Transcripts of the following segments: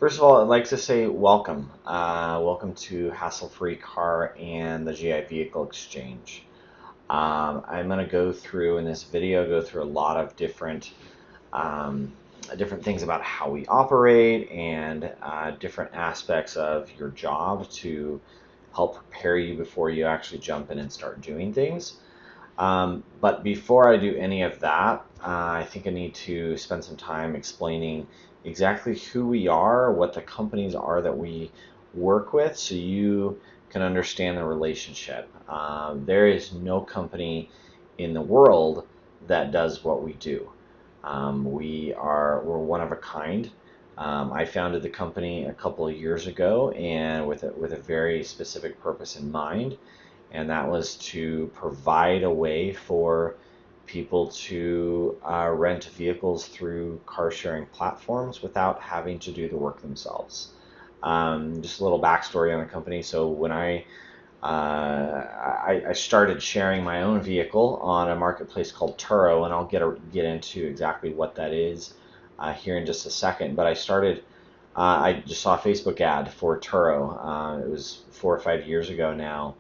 First of all, I'd like to say welcome. Welcome to Hassle Free Car and the GI Vehicle Exchange. I'm going to go through in this video, go through a lot of um, different things about how we operate and different aspects of your job to help prepare you before you actually jump in and start doing things. But before I do any of that, I think I need to spend some time explaining exactly who we are, what the companies are that we work with, so you can understand the relationship. There is no company in the world that does what we do. We're one of a kind. I founded the company a couple of years ago, and with a very specific purpose in mind, and that was to provide a way for people to rent vehicles through car sharing platforms without having to do the work themselves. Just a little backstory on the company. So when I started sharing my own vehicle on a marketplace called Turo, and I'll get into exactly what that is here in just a second. But I just saw a Facebook ad for Turo. It was 4 or 5 years ago now,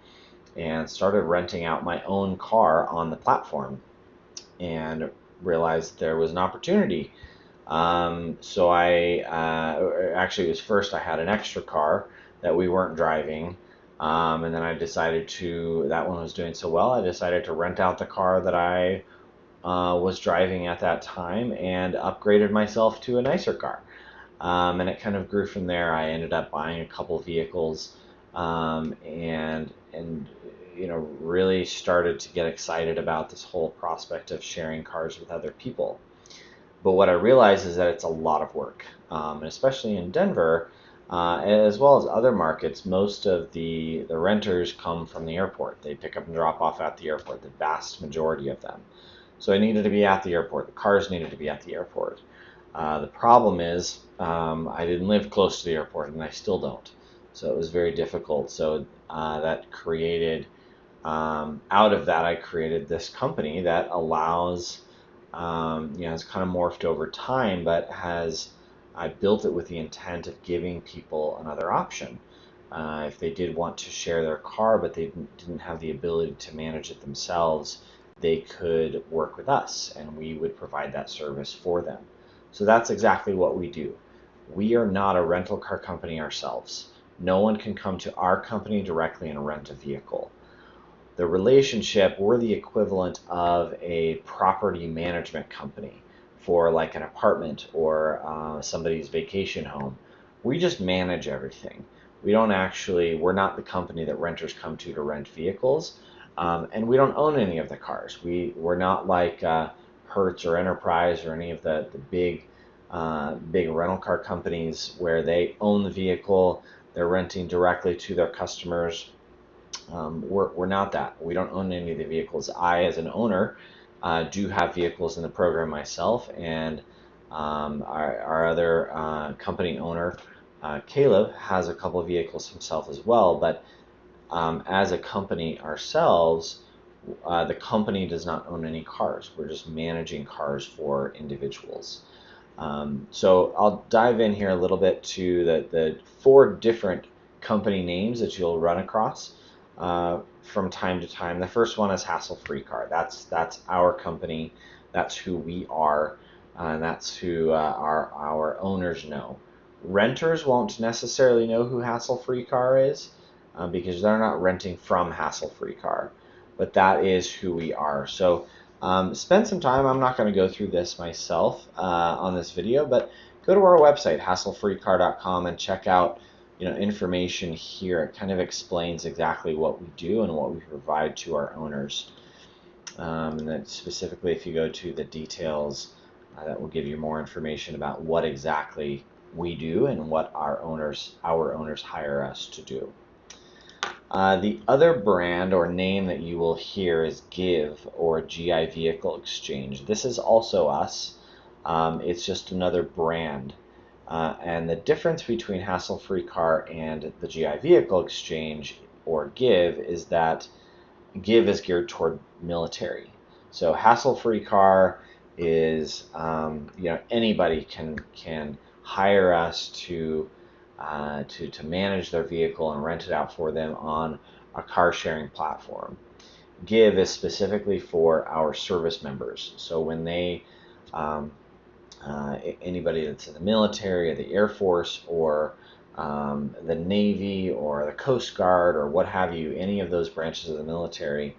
and started renting out my own car on the platform and realized there was an opportunity. So actually, it was first I had an extra car that we weren't driving. And then that one was doing so well, I decided to rent out the car that I was driving at that time and upgraded myself to a nicer car. And it kind of grew from there. I ended up buying a couple vehicles, and really started to get excited about this whole prospect of sharing cars with other people. But what I realized is that it's a lot of work, and especially in Denver, as well as other markets. Most of the renters come from the airport. They pick up and drop off at the airport, the vast majority of them. So I needed to be at the airport. The cars needed to be at the airport. The problem is I didn't live close to the airport, and I still don't. So it was very difficult. So that created, out of that, I created this company that allows, it's kind of morphed over time, but I built it with the intent of giving people another option. If they did want to share their car, but they didn't have the ability to manage it themselves, they could work with us, and we would provide that service for them. So that's exactly what we do. We are not a rental car company ourselves. No one can come to our company directly and rent a vehicle. The relationship, we're the equivalent of a property management company for like an apartment or somebody's vacation home. We just manage everything. We're not the company that renters come to rent vehicles, and we don't own any of the cars. We're not like Hertz or Enterprise or any of the big rental car companies where they own the vehicle, they're renting directly to their customers. We're not that. We don't own any of the vehicles. I, as an owner, do have vehicles in the program myself, and our other company owner, Caleb, has a couple of vehicles himself as well. But as a company ourselves, the company does not own any cars. We're just managing cars for individuals. So I'll dive in here a little bit to the four different company names that you'll run across from time to time. The first one is Hassle Free Car. That's our company. That's who we are, and that's who our owners know. Renters won't necessarily know who Hassle Free Car is because they're not renting from Hassle Free Car, but that is who we are. So spend some time. I'm not going to go through this myself on this video, but go to our website, hasslefreecar.com, and check out information here. It kind of explains exactly what we do and what we provide to our owners. And then specifically, if you go to the details, that will give you more information about what exactly we do and what our owners hire us to do. The other brand or name that you will hear is Give, or GI Vehicle Exchange. This is also us. It's just another brand. And the difference between Hassle Free Car and the GI Vehicle Exchange, or Give, is that Give is geared toward military. So Hassle Free Car is, anybody can hire us to manage their vehicle and rent it out for them on a car sharing platform. Give is specifically for our service members. So when they anybody that's in the military or the Air Force or the Navy or the Coast Guard or what have you, any of those branches of the military,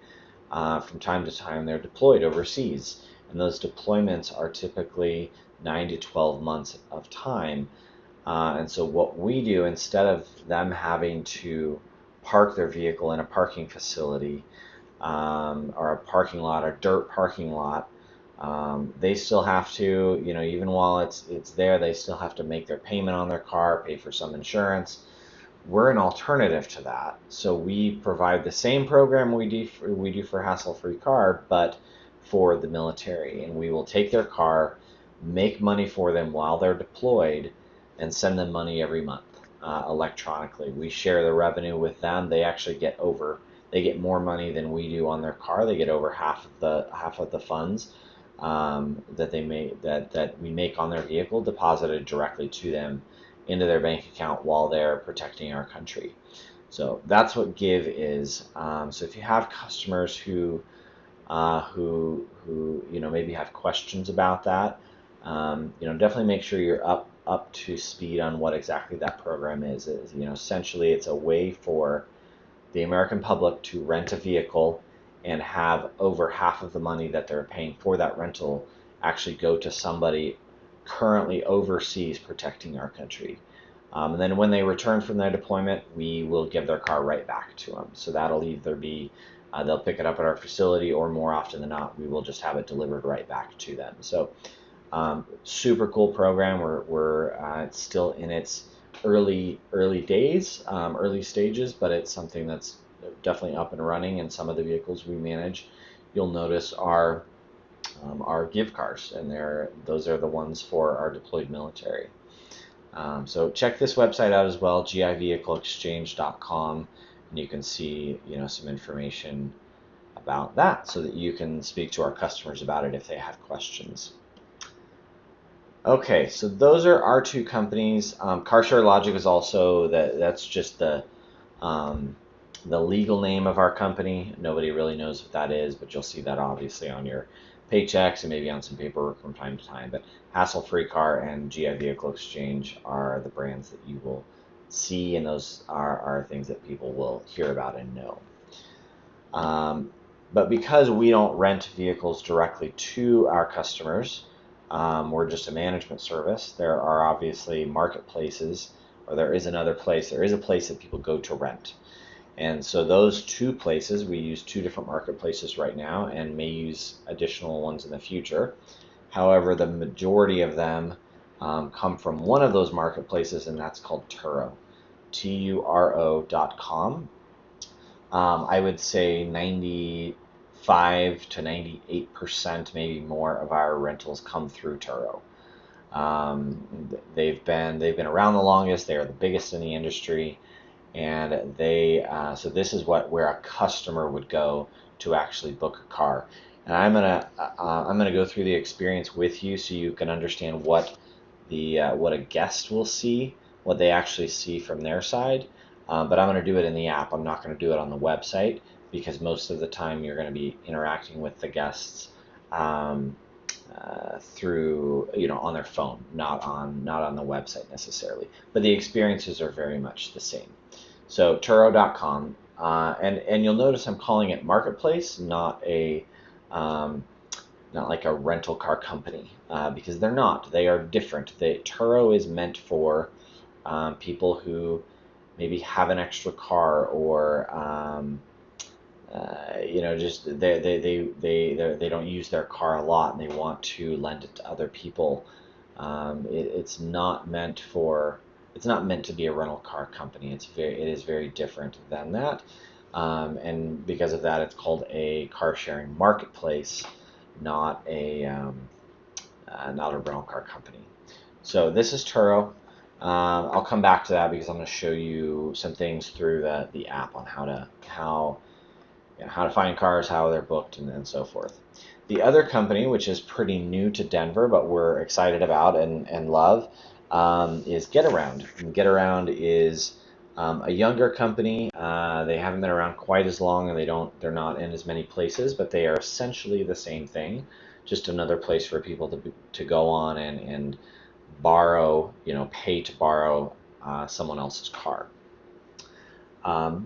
from time to time they're deployed overseas. And those deployments are typically 9 to 12 months of time. And so what we do, instead of them having to park their vehicle in a parking facility or a parking lot, a dirt parking lot, they still have to, even while it's there, they still have to make their payment on their car, pay for some insurance. We're an alternative to that. So we provide the same program we do for Hassle Free Car, but for the military. And we will take their car, make money for them while they're deployed, and send them money every month electronically. We share the revenue with them. They actually get more money than we do on their car. They get over half of the funds that we make on their vehicle deposited directly to them into their bank account while they're protecting our country. So that's what Give is. So if you have customers who maybe have questions about that, definitely make sure you're up to speed on what exactly that program is. Essentially it's a way for the American public to rent a vehicle and have over half of the money that they're paying for that rental actually go to somebody currently overseas protecting our country. And then when they return from their deployment, we will give their car right back to them. So that'll either be they'll pick it up at our facility, or more often than not, we will just have it delivered right back to them. So super cool program. It's still in its early days, early stages, but it's something that's definitely up and running. And some of the vehicles we manage, you'll notice, are Give cars, and those are the ones for our deployed military. So check this website out as well, givehicleexchange.com, and you can see some information about that so that you can speak to our customers about it if they have questions. Okay, so those are our two companies. CarShare Logic is also that's just the legal name of our company. Nobody really knows what that is, but you'll see that obviously on your paychecks and maybe on some paperwork from time to time. But Hassle Free Car and GI Vehicle Exchange are the brands that you will see, and those are things that people will hear about and know. But because we don't rent vehicles directly to our customers, we're just a management service. There are obviously marketplaces, or there is a place that people go to rent. And so those two places, we use two different marketplaces right now and may use additional ones in the future. However, the majority of them come from one of those marketplaces, and that's called Turo, Turo.com. I would say 95 to 98%, maybe more, of our rentals come through Turo. They've been around the longest. They are the biggest in the industry, and so this is where a customer would go to actually book a car. And I'm gonna go through the experience with you so you can understand what a guest will see, what they actually see from their side. But I'm going to do it in the app. I'm not going to do it on the website, because most of the time you're going to be interacting with the guests through on their phone, not on the website necessarily. But the experiences are very much the same. So Turo.com, and you'll notice I'm calling it marketplace, not like a rental car company, because they're not. They are different. Turo is meant for people who maybe have an extra car, or just they don't use their car a lot and they want to lend it to other people. It's not meant to be a rental car company. It is very different than that, and because of that, it's called a car sharing marketplace, not a rental car company. So this is Turo. I'll come back to that because I'm going to show you some things through the app on how to find cars, how they're booked, and so forth. The other company, which is pretty new to Denver, but we're excited about and love, is Getaround. And Getaround is a younger company. They haven't been around quite as long, and they're not in as many places, but they are essentially the same thing, just another place for people to go on and borrow, pay to borrow someone else's car.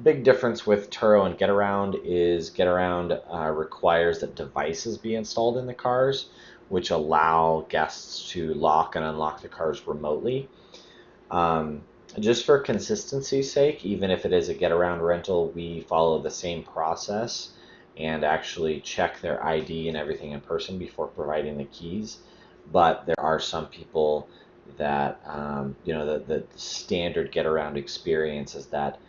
Big difference with Turo and Getaround is Getaround requires that devices be installed in the cars, which allow guests to lock and unlock the cars remotely. Just for consistency's sake, even if it is a Getaround rental, we follow the same process and actually check their ID and everything in person before providing the keys. But there are some people that, the standard Getaround experience is that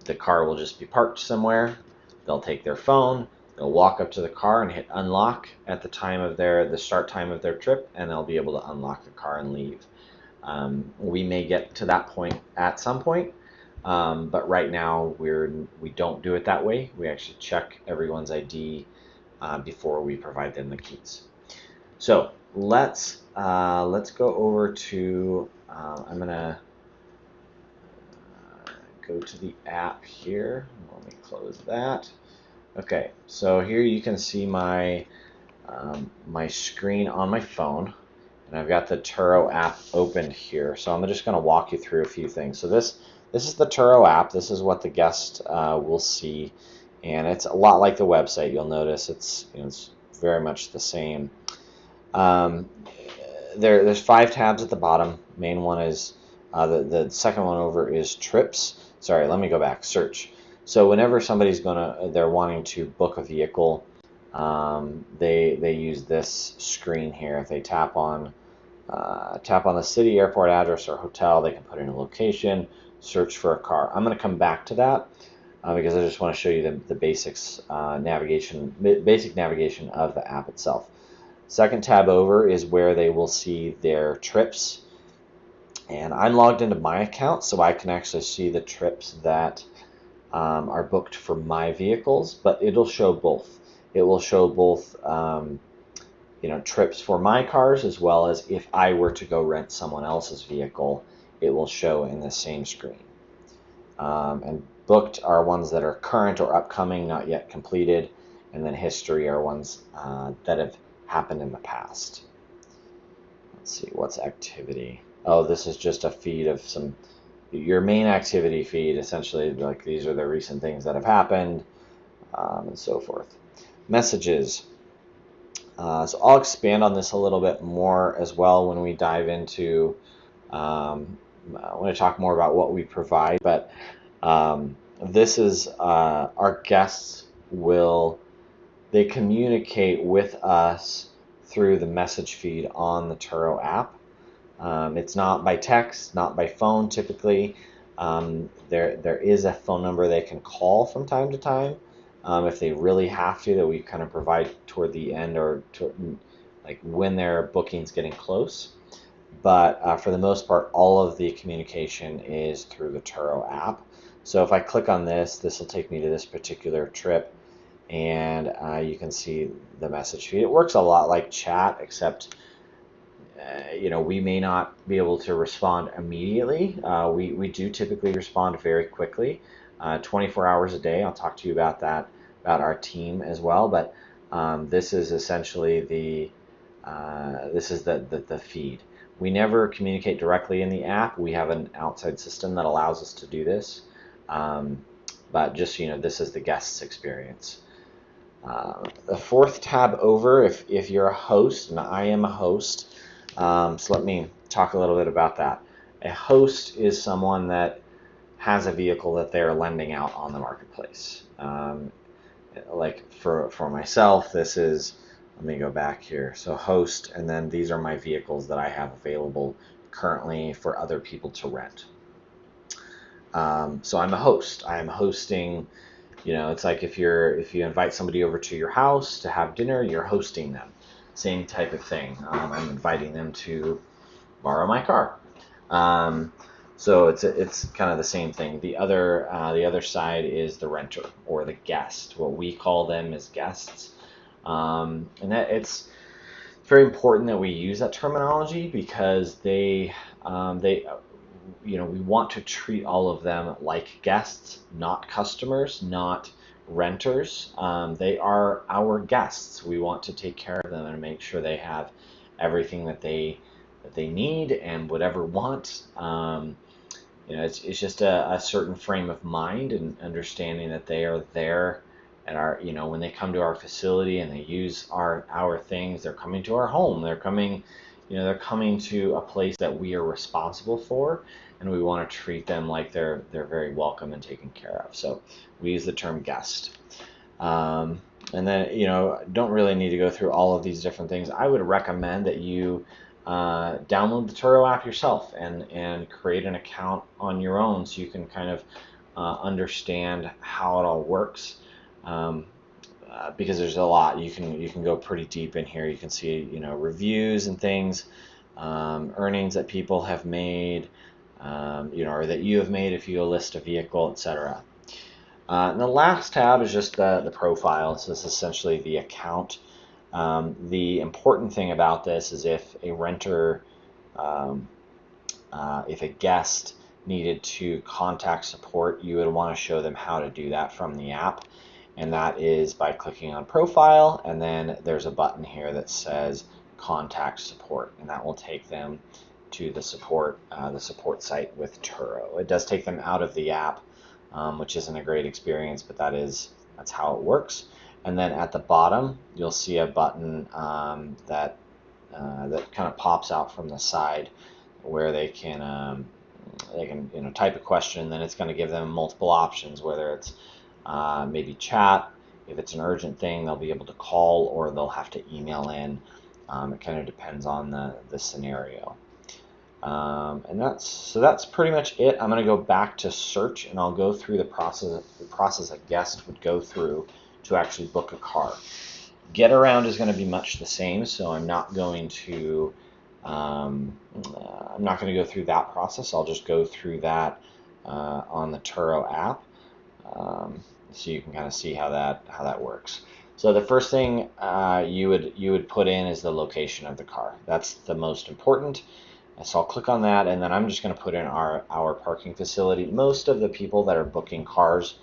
the car will just be parked somewhere. They'll take their phone, they'll walk up to the car and hit unlock at the time of the start time of their trip, and they'll be able to unlock the car and leave. We may get to that point at some point, but right now we don't do it that way. We actually check everyone's ID before we provide them the keys. So let's go over to. I'm gonna go to the app here. Let me close that. Okay, so here you can see my screen on my phone, and I've got the Turo app opened here. So I'm just going to walk you through a few things. So this is the Turo app. This is what the guest will see, and it's a lot like the website. You'll notice it's very much the same. There's 5 tabs at the bottom. Main one is the second one over is trips. Sorry, let me go back. Search. So whenever somebody's they're wanting to book a vehicle, they use this screen here. If they tap on the city, airport address, or hotel, they can put in a location, search for a car. I'm going to come back to that because I just want to show you the basics basic navigation of the app itself. Second tab over is where they will see their trips. And I'm logged into my account, so I can actually see the trips that are booked for my vehicles, but it'll show both. It will show both trips for my cars, as well as if I were to go rent someone else's vehicle, it will show in the same screen. And booked are ones that are current or upcoming, not yet completed, and then history are ones that have happened in the past. Let's see, what's activity? Oh, this is just a feed of your main activity feed, essentially, like these are the recent things that have happened, and so forth. Messages. So I'll expand on this a little bit more as well when we dive into, when I talk more about what we provide, but this is our guests they communicate with us through the message feed on the Turo app. It's not by text, not by phone typically. There is a phone number they can call from time to time if they really have to, that we kind of provide toward the end or like when their booking's getting close. But for the most part, all of the communication is through the Turo app. So if I click on this will take me to this particular trip, and you can see the message feed. It works a lot like chat, except we may not be able to respond immediately. We do typically respond very quickly, 24 hours a day. I'll talk to you about that, about our team as well. But this is essentially the feed. We never communicate directly in the app. We have an outside system that allows us to do this. But just this is the guest's experience. The fourth tab over, if you're a host, and I am a host, so let me talk a little bit about that. A host is someone that has a vehicle that they're lending out on the marketplace. Like for myself, this is, let me go back here. So host, and then these are my vehicles that I have available currently for other people to rent. So I'm a host. I am hosting. It's like if you invite somebody over to your house to have dinner, you're hosting them. Same type of thing. I'm inviting them to borrow my car. So it's kind of the same thing. The other side is the renter or the guest. What we call them is guests, and that it's very important that we use that terminology because they we want to treat all of them like guests, not customers, not renters. They are our guests. We want to take care of them and make sure they have everything that they need and would ever want. It's just a certain frame of mind and understanding that they are there and when they come to our facility and they use our things, they're coming to our home. They're coming to a place that we are responsible for, and we want to treat them like they're very welcome and taken care of. So we use the term guest. And then, don't really need to go through all of these different things. I would recommend that you download the Turo app yourself and create an account on your own so you can kind of understand how it all works. Because there's a lot. You can go pretty deep in here. You can see reviews and things, earnings that people have made, or that you have made if you list a vehicle, etc. And the last tab is just the profile. So this is essentially the account. The important thing about this is if a renter, if a guest needed to contact support, you would want to show them how to do that from the app. And that is by clicking on profile, and then there's a button here that says contact support, and that will take them to the support site with Turo. It does take them out of the app, which isn't a great experience, but that's how it works. And then at the bottom, you'll see a button that kind of pops out from the side where they can type a question, and then it's going to give them multiple options, whether it's maybe chat. If it's an urgent thing, they'll be able to call or they'll have to email in. It kind of depends on the scenario. And that's pretty much it. I'm going to go back to search, and I'll go through the process a guest would go through to actually book a car. Get around is going to be much the same, so I'm not going to go through that process. I'll just go through that on the Turo app. So you can kind of see how that works. So the first thing you would put in is the location of the car. That's the most important. So I'll click on that, and then I'm just going to put in our parking facility. Most of the people that are booking cars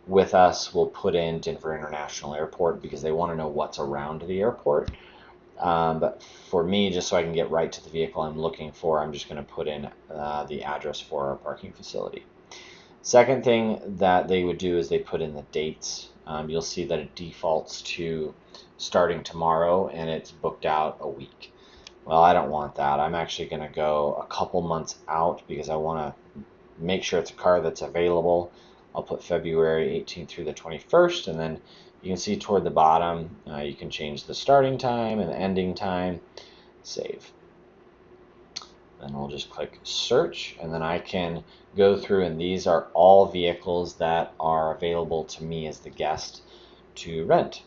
with us will put in Denver International Airport because they want to know what's around the airport. But for me, just so I can get right to the vehicle I'm looking for, I'm just going to put in the address for our parking facility. Second thing that they would do is they put in the dates. You'll see that it defaults to starting tomorrow, and it's booked out a week. Well, I don't want that. I'm actually going to go a couple months out because I want to make sure it's a car that's available. I'll put February 18th through the 21st, and then you can see toward the bottom, you can change the starting time and the ending time. Save. Then we'll just click search, and then I can go through, and these are all vehicles that are available to me as the guest to rent.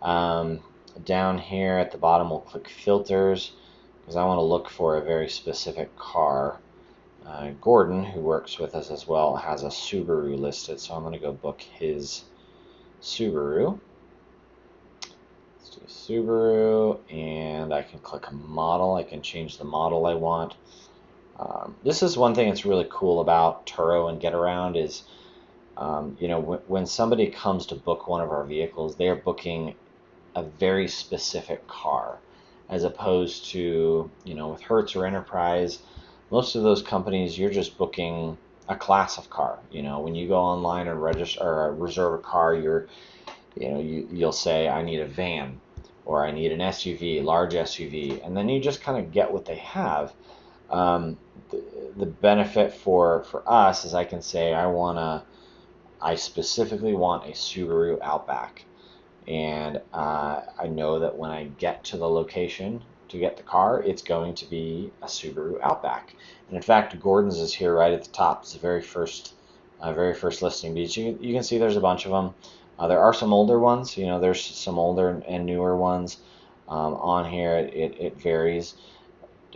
Down here at the bottom, we'll click filters because I want to look for a very specific car. Gordon, who works with us as well, has a Subaru listed, so I'm going to go book his Subaru. Let's do Subaru, and I can click a model. I can change the model I want. This is one thing that's really cool about Turo and GetAround is, when somebody comes to book one of our vehicles, they are booking a very specific car, as opposed to, with Hertz or Enterprise, most of those companies, you're just booking a class of car. When you go online and register or reserve a car, you'll say, I need a van, or I need an SUV, large SUV, and then you just kind of get what they have. The benefit for us is I can say I specifically want a Subaru Outback, and I know that when I get to the location to get the car, it's going to be a Subaru Outback. And in fact, Gordon's is here right at the top. It's the very first listing. But you can see there's a bunch of them. There are some older ones. There's some older and newer ones on here. It varies.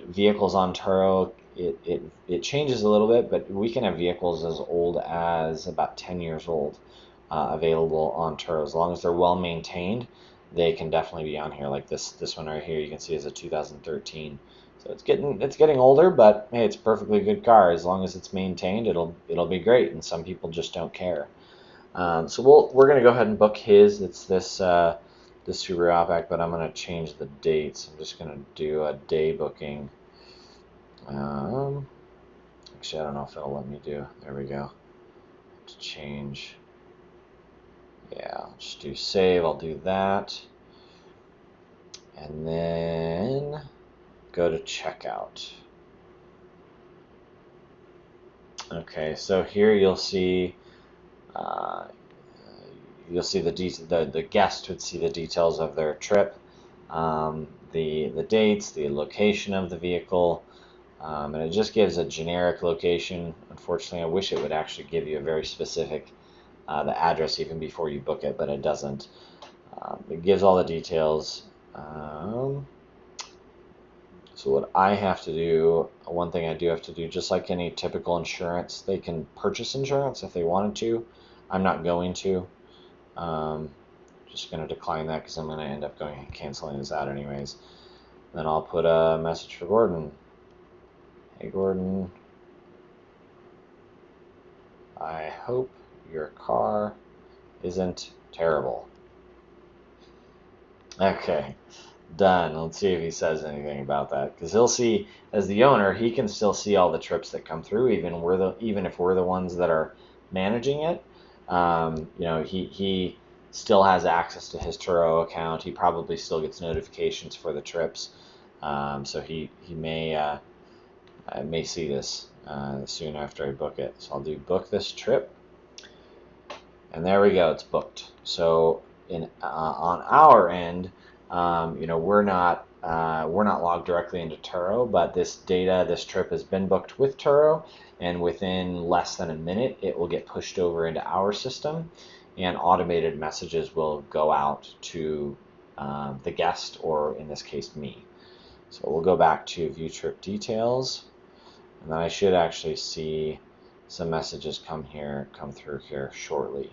Vehicles on Turo, it changes a little bit, but we can have vehicles as old as about 10 years old available on Turo. As long as they're well maintained, they can definitely be on here. Like this one right here, you can see is a 2013 So it's getting older, but hey, it's a perfectly good car. As long as it's maintained, it'll be great. And some people just don't care. So we're gonna go ahead and book his. It's this Subaru Outback, but I'm gonna change the dates. I'm just gonna do a day booking. Actually, I don't know if it'll let me do. There we go. To change. Yeah, I'll just do save. I'll do that, and then go to checkout. Okay, so here you'll see uh, the guest would see the details of their trip, the dates, the location of the vehicle, and it just gives a generic location. Unfortunately, I wish it would actually give you a very specific the address even before you book it, but it doesn't. It gives all the details. So what I have to do, one thing I do have to do, just like any typical insurance, they can purchase insurance if they wanted to. I'm not going to. Um, just going to decline that because I'm going to end up going and canceling this out anyways. Then I'll put a message for Gordon. Hey Gordon, I hope your car isn't terrible. Okay, done. Let's see if he says anything about that, because he'll see, as the owner, he can still see all the trips that come through, even if we're the ones that are managing it. He still has access to his Turo account. He probably still gets notifications for the trips, so he may see this soon after I book it. So I'll do book this trip, and there we go. It's booked. So on our end, we're not logged directly into Turo, but this trip has been booked with Turo, and within less than a minute, it will get pushed over into our system, and automated messages will go out to the guest, or in this case, me. So we'll go back to view trip details, and then I should actually see some messages come through here shortly.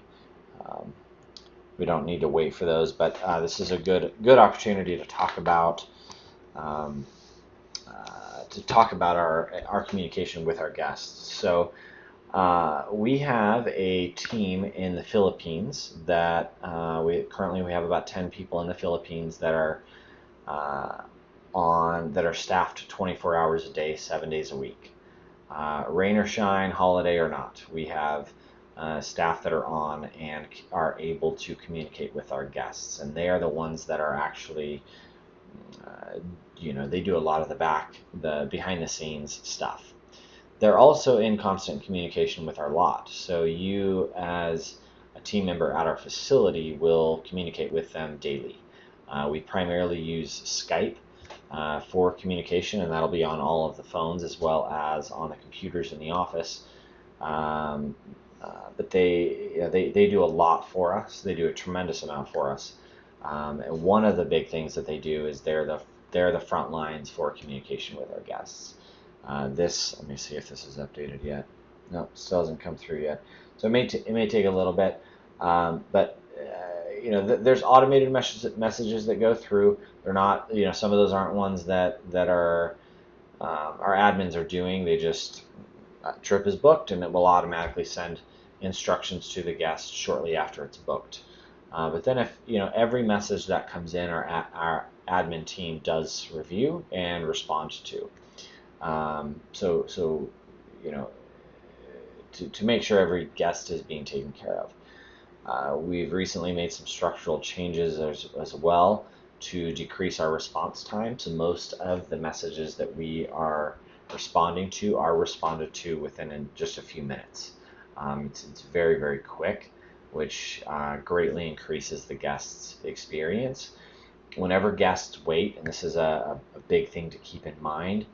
We don't need to wait for those, but this is a good opportunity to talk about our communication with our guests. So we have a team in the Philippines that we have about 10 people in the Philippines that are staffed 24 hours a day, 7 days a week. Rain or shine, holiday or not, we have staff that are on and are able to communicate with our guests, and they are the ones that are actually, they do a lot of the behind the scenes stuff. They're also in constant communication with our lot, so you as a team member at our facility will communicate with them daily. We primarily use Skype for communication, and that'll be on all of the phones as well as on the computers in the office. But they do a lot for us. They do a tremendous amount for us. And one of the big things that they do is they're the front lines for communication with our guests. Let me see if this is updated yet. No, still hasn't come through yet. So it may take a little bit, but there's automated messages that go through. They're not, some of those aren't ones that are our admins are doing. They just trip is booked, and it will automatically send instructions to the guest shortly after it's booked. But then if every message that comes in, our admin team does review and respond to. So to make sure every guest is being taken care of. We've recently made some structural changes as well to decrease our response time. So most of the messages that we are responding to are responded to within just a few minutes. It's very, very quick, which greatly increases the guest's experience. Whenever guests wait, and this is a big thing to keep in mind,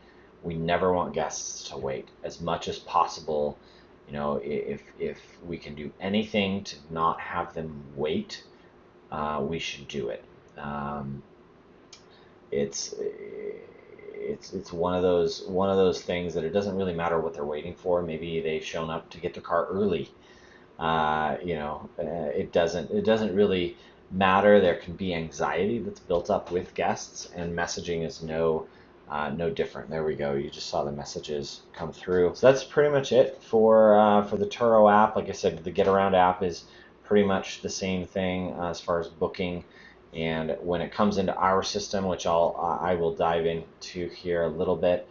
we never want guests to wait. As much as possible, if we can do anything to not have them wait, we should do it. It's one of those things that it doesn't really matter what they're waiting for. Maybe they've shown up to get their car early. It doesn't really matter. There can be anxiety that's built up with guests, and messaging is no no different. There we go. You just saw the messages come through. So that's pretty much it for the Turo app. Like I said, the Get Around app is pretty much the same thing as far as booking. And when it comes into our system, which I will dive into here a little bit,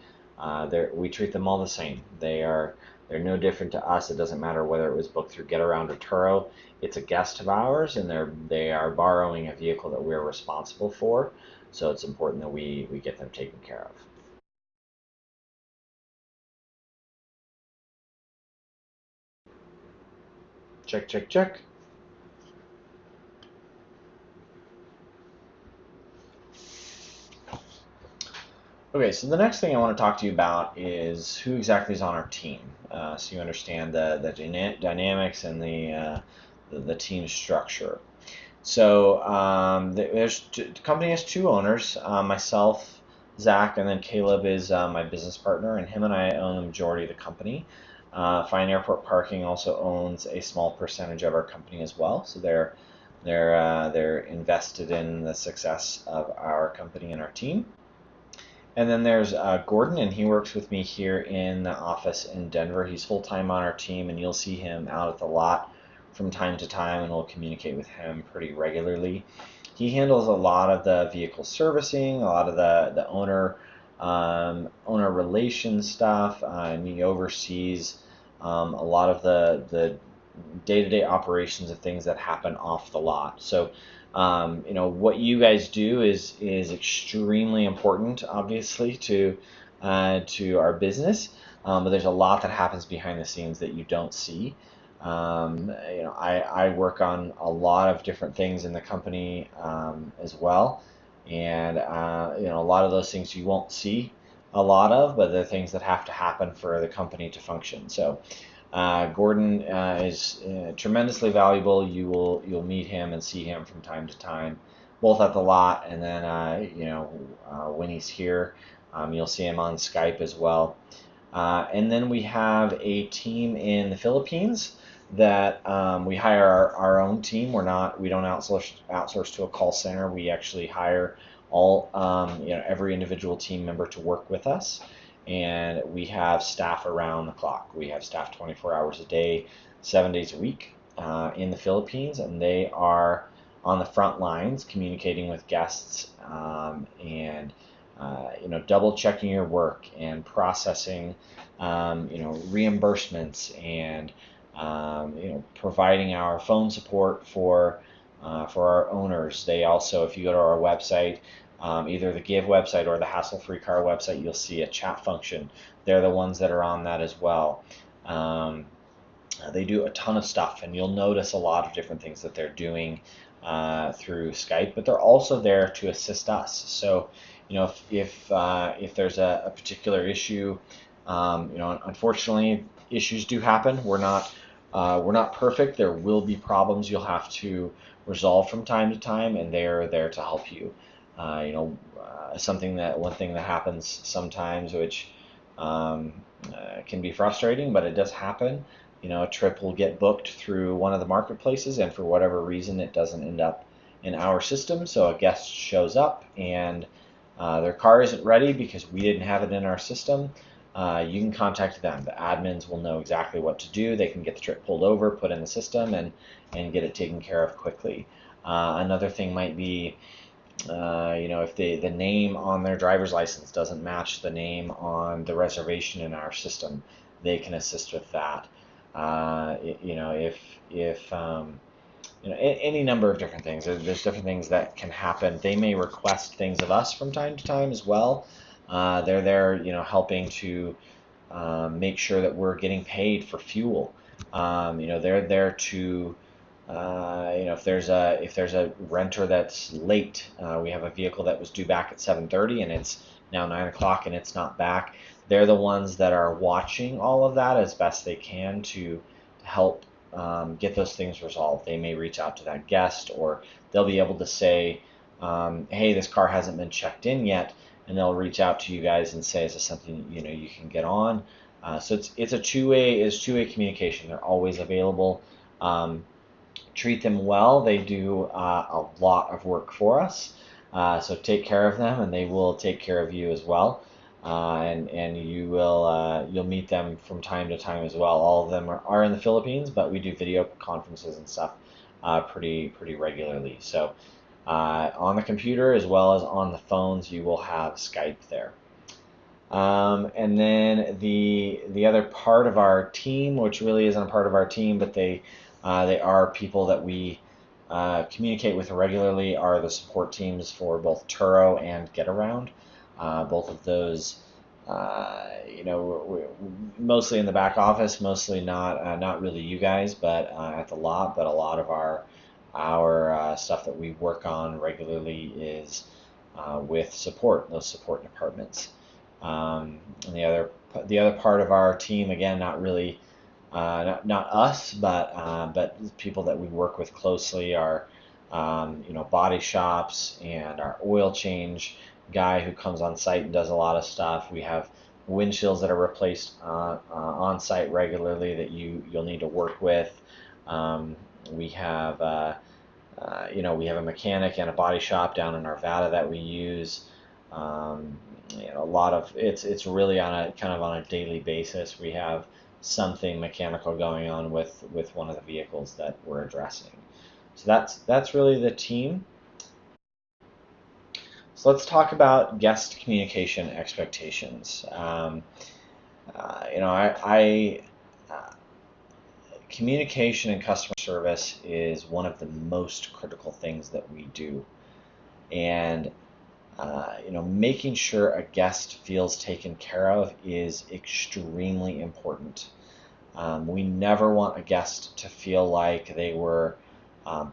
we treat them all the same. They're no different to us. It doesn't matter whether it was booked through Get Around or Turo. It's a guest of ours, and they are borrowing a vehicle that we're responsible for. So it's important that we get them taken care of. Check, check, check. Okay, so the next thing I want to talk to you about is who exactly is on our team, so you understand the dynamics and the team structure. So the company has two owners, myself, Zach, and then Caleb is my business partner, and him and I own the majority of the company. Fine Airport Parking also owns a small percentage of our company as well, so they're invested in the success of our company and our team. And then there's Gordon, and he works with me here in the office in Denver. He's full-time on our team, and you'll see him out at the lot from time to time, and we'll communicate with him pretty regularly. He handles a lot of the vehicle servicing, a lot of the owner relations stuff, and he oversees a lot of the day-to-day operations of things that happen off the lot. So what you guys do is extremely important, obviously, to our business. But there's a lot that happens behind the scenes that you don't see. I work on a lot of different things in the company as well, and a lot of those things you won't see a lot of, but they're things that have to happen for the company to function. So Gordon is tremendously valuable. You'll meet him and see him from time to time, both at the lot and then when he's here, you'll see him on Skype as well. And then we have a team in the Philippines that we hire our own team. We don't outsource to a call center. We actually hire all every individual team member to work with us, and we have staff around the clock. We have staff 24 hours a day, 7 days a week in the Philippines, and they are on the front lines communicating with guests and double checking your work and processing reimbursements and providing our phone support for our owners. They also, if you go to our website, either the Give website or the Hassle Free Car website, you'll see a chat function. They're the ones that are on that as well. They do a ton of stuff, and you'll notice a lot of different things that they're doing through Skype, but they're also there to assist us. So, if there's a particular issue, unfortunately, issues do happen. We're not perfect. There will be problems you'll have to resolve from time to time, and they're there to help you. One thing that happens sometimes, which can be frustrating, but it does happen. A trip will get booked through one of the marketplaces, and for whatever reason, it doesn't end up in our system. So a guest shows up and their car isn't ready because we didn't have it in our system. You can contact them. The admins will know exactly what to do. They can get the trip pulled over, put in the system, and get it taken care of quickly. Another thing might be, if the name on their driver's license doesn't match the name on the reservation in our system, they can assist with that. Any number of different things. There's different things that can happen. They may request things of us from time to time as well. They're there, helping to make sure that we're getting paid for fuel. They're there to, if there's a renter that's late, we have a vehicle that was due back at 7:30 and it's now 9 o'clock and it's not back. They're the ones that are watching all of that as best they can to help get those things resolved. They may reach out to that guest, or they'll be able to say, hey, this car hasn't been checked in yet, and they'll reach out to you guys and say, is this something you can get on? So it's a two-way communication. They're always available. Treat them well. They do a lot of work for us. So take care of them, and they will take care of you as well. And you will you'll meet them from time to time as well. All of them are in the Philippines, but we do video conferences and stuff pretty regularly. So on the computer as well as on the phones, you will have Skype there. And then the other part of our team, which really isn't a part of our team, but they are people that we communicate with regularly, are the support teams for both Turo and GetAround. Both of those, we're mostly in the back office, mostly not really you guys, but at the lot. But a lot of our stuff that we work on regularly is with those support departments. And the other part of our team, again, not really, not us, but people that we work with closely are, body shops and our oil change guy who comes on site and does a lot of stuff. We have windshields that are replaced on site regularly that you'll need to work with. We have we have a mechanic and a body shop down in Arvada that we use. A lot of it's really on a daily basis. We have something mechanical going on with one of the vehicles that we're addressing. So that's really the team. So let's talk about guest communication expectations. Communication and customer service is one of the most critical things that we do, and making sure a guest feels taken care of is extremely important. We never want a guest to feel like they were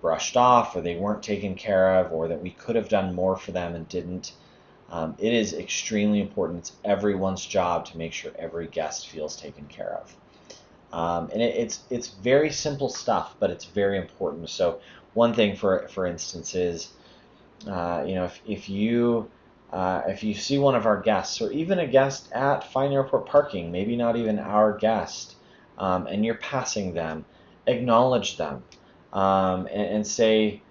brushed off, or they weren't taken care of, or that we could have done more for them and didn't. It is extremely important. It's everyone's job to make sure every guest feels taken care of. And it's very simple stuff, but it's very important. So one thing, for instance, is if you see one of our guests, or even a guest at Fine Airport Parking, maybe not even our guest, and you're passing them, acknowledge them, and say,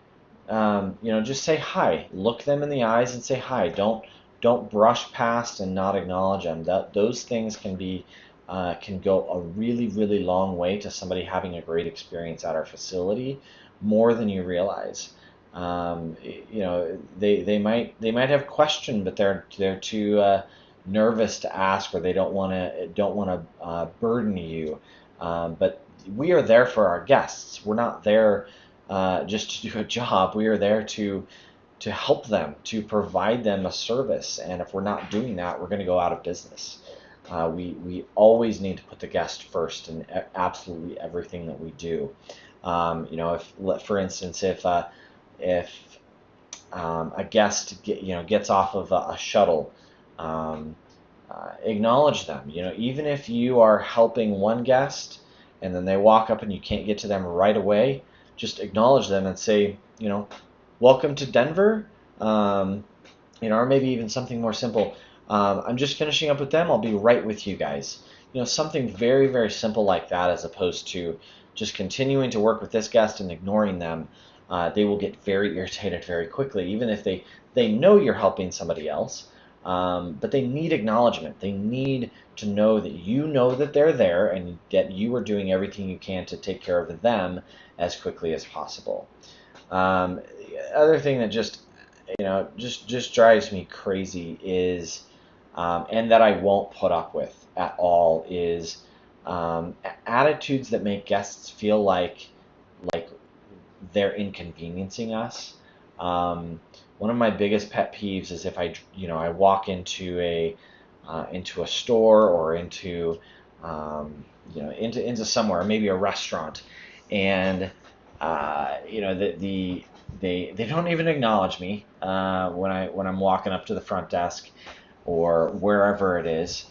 just say hi. Look them in the eyes and say hi. Don't brush past and not acknowledge them. Those things can go a really long way to somebody having a great experience at our facility, more than you realize. They might have questions, but they're too nervous to ask, or they don't want to burden you. But we are there for our guests. We're not there just to do a job. We are there to help them, to provide them a service. And if we're not doing that, we're going to go out of business. We always need to put the guest first in absolutely everything that we do. If, for instance, if a guest gets off of a shuttle, acknowledge them. Even if you are helping one guest and then they walk up and you can't get to them right away, just acknowledge them and say, welcome to Denver, or maybe even something more simple. I'm just finishing up with them. I'll be right with you guys. Something very, very simple like that, as opposed to just continuing to work with this guest and ignoring them. They will get very irritated very quickly, even if they know you're helping somebody else. But they need acknowledgement. They need to know that you know that they're there and that you are doing everything you can to take care of them as quickly as possible. The other thing that just drives me crazy is, and that I won't put up with at all, is attitudes that make guests feel like they're inconveniencing us. One of my biggest pet peeves is if I walk into a store, or into somewhere, maybe a restaurant, and they don't even acknowledge me when I'm walking up to the front desk or wherever it is.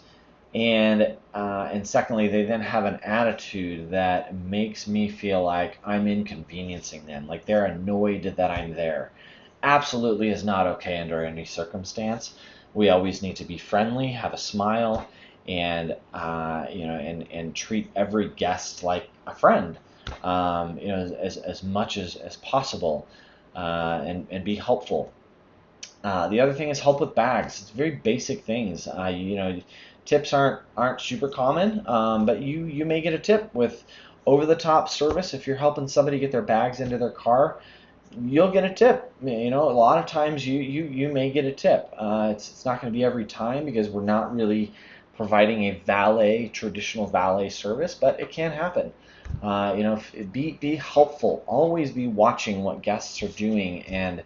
And secondly, they then have an attitude that makes me feel like I'm inconveniencing them, like they're annoyed that I'm there. Absolutely is not okay under any circumstance. We always need to be friendly, have a smile, and and treat every guest like a friend, as much as possible, and be helpful. The other thing is help with bags. It's very basic things. Tips aren't super common, but you may get a tip with over the top service if you're helping somebody get their bags into their car. You'll get a tip. A lot of times you may get a tip. It's not going to be every time because we're not really providing a traditional valet service, but it can happen. Be helpful. Always be watching what guests are doing and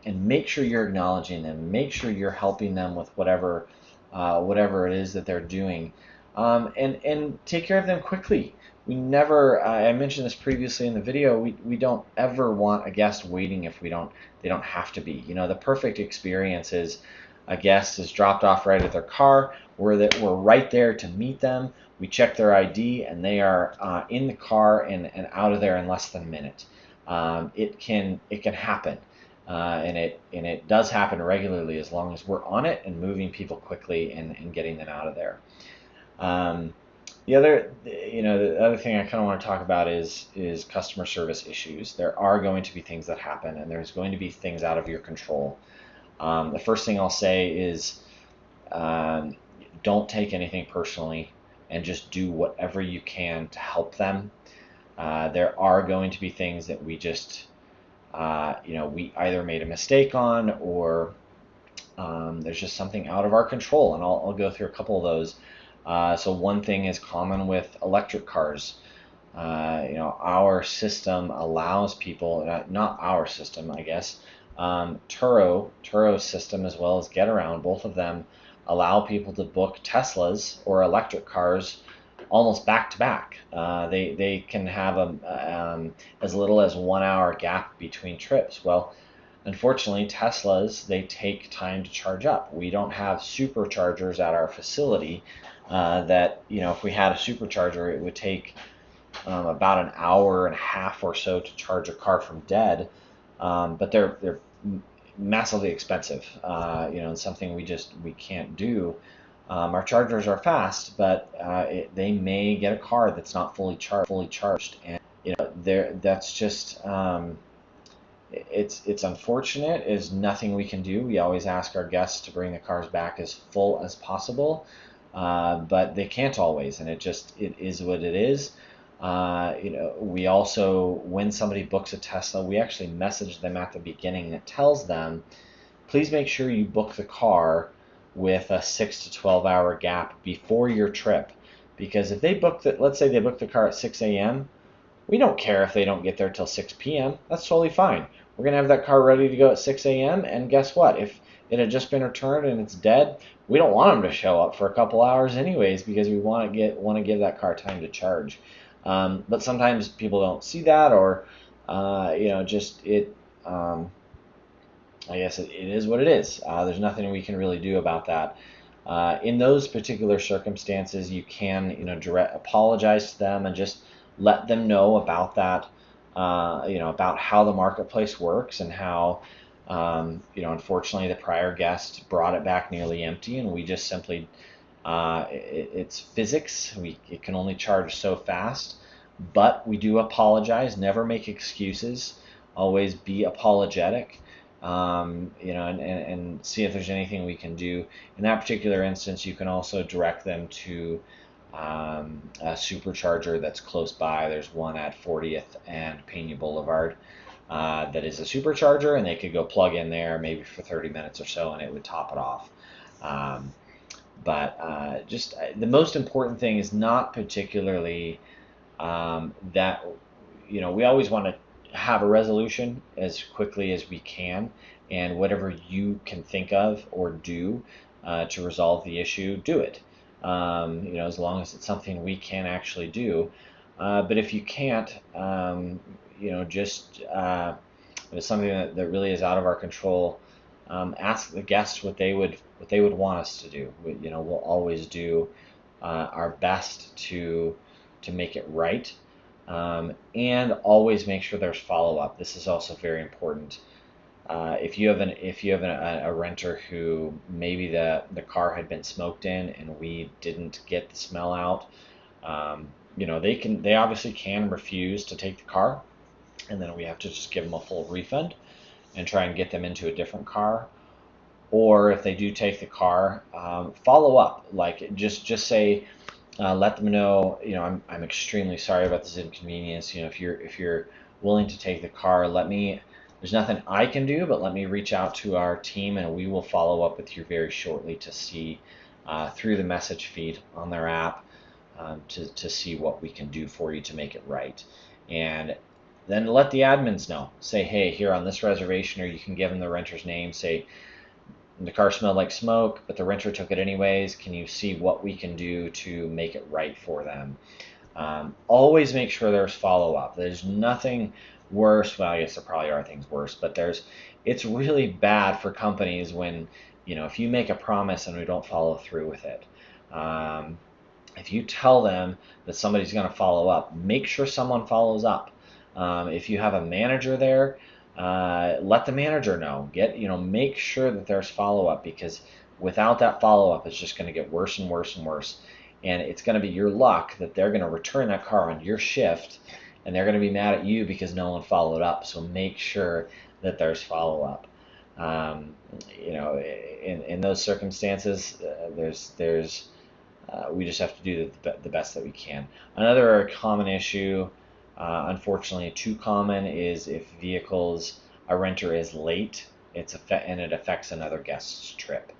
make sure you're acknowledging them. Make sure you're helping them with whatever it is that they're doing, and take care of them quickly. We never. I mentioned this previously in the video. We don't ever want a guest waiting if they don't have to be. The perfect experience is a guest is dropped off right at their car. We're right there to meet them. We check their ID and they are in the car and out of there in less than a minute. It can happen. And it does happen regularly as long as we're on it and moving people quickly and getting them out of there. Um, the other thing I kind of want to talk about is customer service issues. There are going to be things that happen, and there's going to be things out of your control. The first thing I'll say is don't take anything personally, and just do whatever you can to help them. There are going to be things that we either made a mistake on, or there's just something out of our control, and I'll go through a couple of those. So one thing is common with electric cars. Our system allows people, not our system, I guess, Turo's system as well as GetAround, both of them allow people to book Teslas or electric cars almost back to back. They can have as little as 1 hour gap between trips. Well, unfortunately, Teslas, they take time to charge up. We don't have superchargers at our facility if we had a supercharger, it would take about an hour and a half or so to charge a car from dead. But they're massively expensive. And something we can't do. Our chargers are fast, but they may get a car that's not fully charged, and that's just it's unfortunate. Is nothing we can do. We always ask our guests to bring the cars back as full as possible, but they can't always, and it is what it is. We also, when somebody books a Tesla, we actually message them at the beginning that tells them, please make sure you book the car with a 6 to 12 hour gap before your trip. Because if let's say they book the car at 6 a.m., we don't care if they don't get there till 6 p.m. That's totally fine. We're going to have that car ready to go at 6 a.m. And guess what? If it had just been returned and it's dead, we don't want them to show up for a couple hours anyways, because we want to give that car time to charge. But sometimes people don't see that, or I guess it is what it is. There's nothing we can really do about that. In those particular circumstances, you can apologize to them and just let them know about that. About how the marketplace works and how unfortunately the prior guest brought it back nearly empty, and we just simply it's physics. It can only charge so fast, but we do apologize. Never make excuses. Always be apologetic. And see if there's anything we can do. In that particular instance, you can also direct them to a supercharger that's close by. There's one at 40th and Pena Boulevard that is a supercharger, and they could go plug in there maybe for 30 minutes or so, and it would top it off. But just the most important thing is not particularly that, we always want to have a resolution as quickly as we can, and whatever you can think of or do to resolve the issue, do it. As long as it's something we can actually do. But if you can't, just if it's something that really is out of our control, ask the guests what they would want us to do. We'll always do our best to make it right. And always make sure there's follow-up. This is also very important. If you have a renter who maybe the car had been smoked in and we didn't get the smell out, they obviously can refuse to take the car, and then we have to just give them a full refund. and try and get them into a different car. Or if they do take the car, follow up. Like just say, let them know, I'm extremely sorry about this inconvenience. If you're willing to take the car, there's nothing I can do, but let me reach out to our team and we will follow up with you very shortly to see through the message feed on their app to see what we can do for you to make it right. And then let the admins know. Say, hey, here on this reservation, or you can give them the renter's name. Say, the car smelled like smoke, but the renter took it anyways. Can you see what we can do to make it right for them? Always make sure there's follow-up. There's nothing worse. Well, I guess there probably are things worse, but it's really bad for companies when, if you make a promise and we don't follow through with it. If you tell them that somebody's going to follow up, make sure someone follows up. If you have a manager there, let the manager know. Make sure that there's follow-up, because without that follow-up, it's just going to get worse and worse and worse. And it's going to be your luck that they're going to return that car on your shift, and they're going to be mad at you because no one followed up. So make sure that there's follow-up. In those circumstances, we just have to do the best that we can. Another common issue, unfortunately too common, is if a renter is late, and it affects another guest's trip.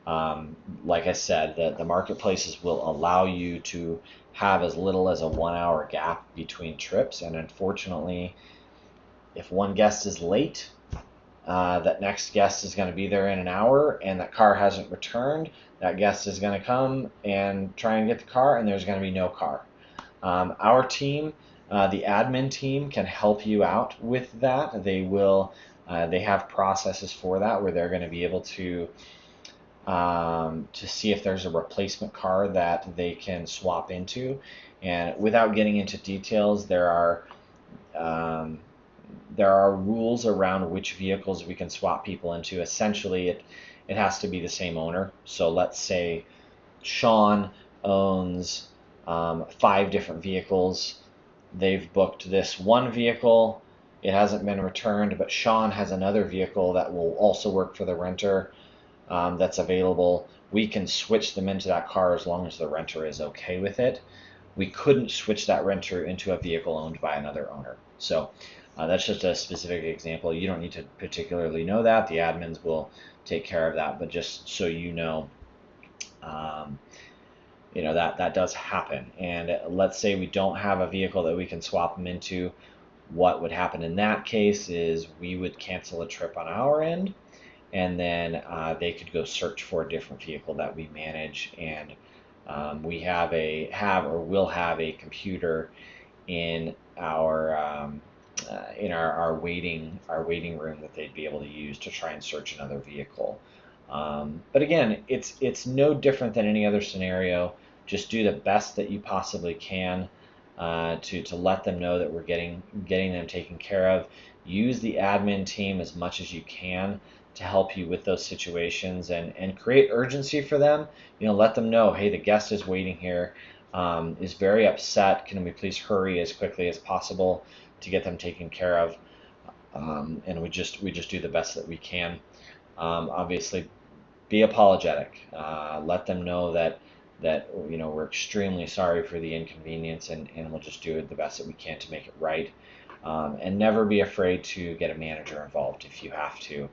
Like I said, the marketplaces will allow you to have as little as a 1 hour gap between trips, and unfortunately, if one guest is late, that next guest is going to be there in an hour, and that car hasn't returned. That guest is going to come and try and get the car, and there's going to be no car. Our team, the admin team, can help you out with that. They have processes for that where they're going to be able to see if there's a replacement car that they can swap into. And without getting into details, there are rules around which vehicles we can swap people into. Essentially, it has to be the same owner. So let's say Sean owns 5 different vehicles. They've booked this one vehicle. It hasn't been returned, but Sean has another vehicle that will also work for the renter that's available. We can switch them into that car as long as the renter is okay with it. We couldn't switch that renter into a vehicle owned by another owner. So that's just a specific example. You don't need to particularly know that. The admins will take care of that, but just so you know, that does happen. And let's say we don't have a vehicle that we can swap them into. What would happen in that case is we would cancel a trip on our end, and then they could go search for a different vehicle that we manage. And we will have a computer in our waiting room that they'd be able to use to try and search another vehicle. But again, it's no different than any other scenario. Just do the best that you possibly can to let them know that we're getting them taken care of. Use the admin team as much as you can to help you with those situations, and create urgency for them. Let them know, hey, the guest is waiting here, is very upset. Can we please hurry as quickly as possible to get them taken care of? And we just do the best that we can. Obviously, be apologetic. Let them know that we're extremely sorry for the inconvenience, and we'll just do the best that we can to make it right. And never be afraid to get a manager involved if you have to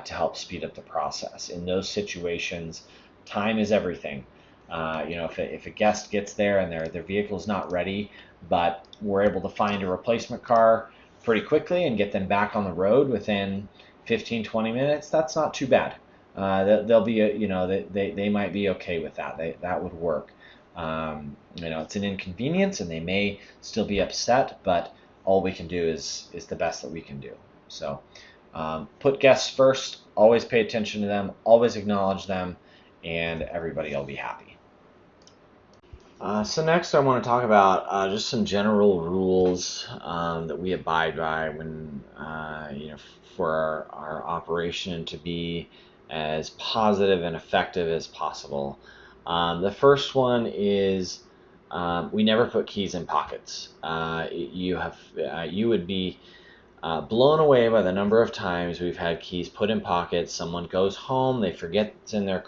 help speed up the process. In those situations, time is everything. If a guest gets there and their vehicle's not ready, but we're able to find a replacement car pretty quickly and get them back on the road within 15-20 minutes, that's not too bad. They'll be, they might be okay with that. That would work. It's an inconvenience, and they may still be upset, but all we can do is the best that we can do. So put guests first. Always pay attention to them. Always acknowledge them, and everybody will be happy. So next, I want to talk about just some general rules that we abide by when, for our operation to be as positive and effective as possible. The first one is we never put keys in pockets. You would be Blown away by the number of times we've had keys put in pockets. Someone goes home, they forget it's in their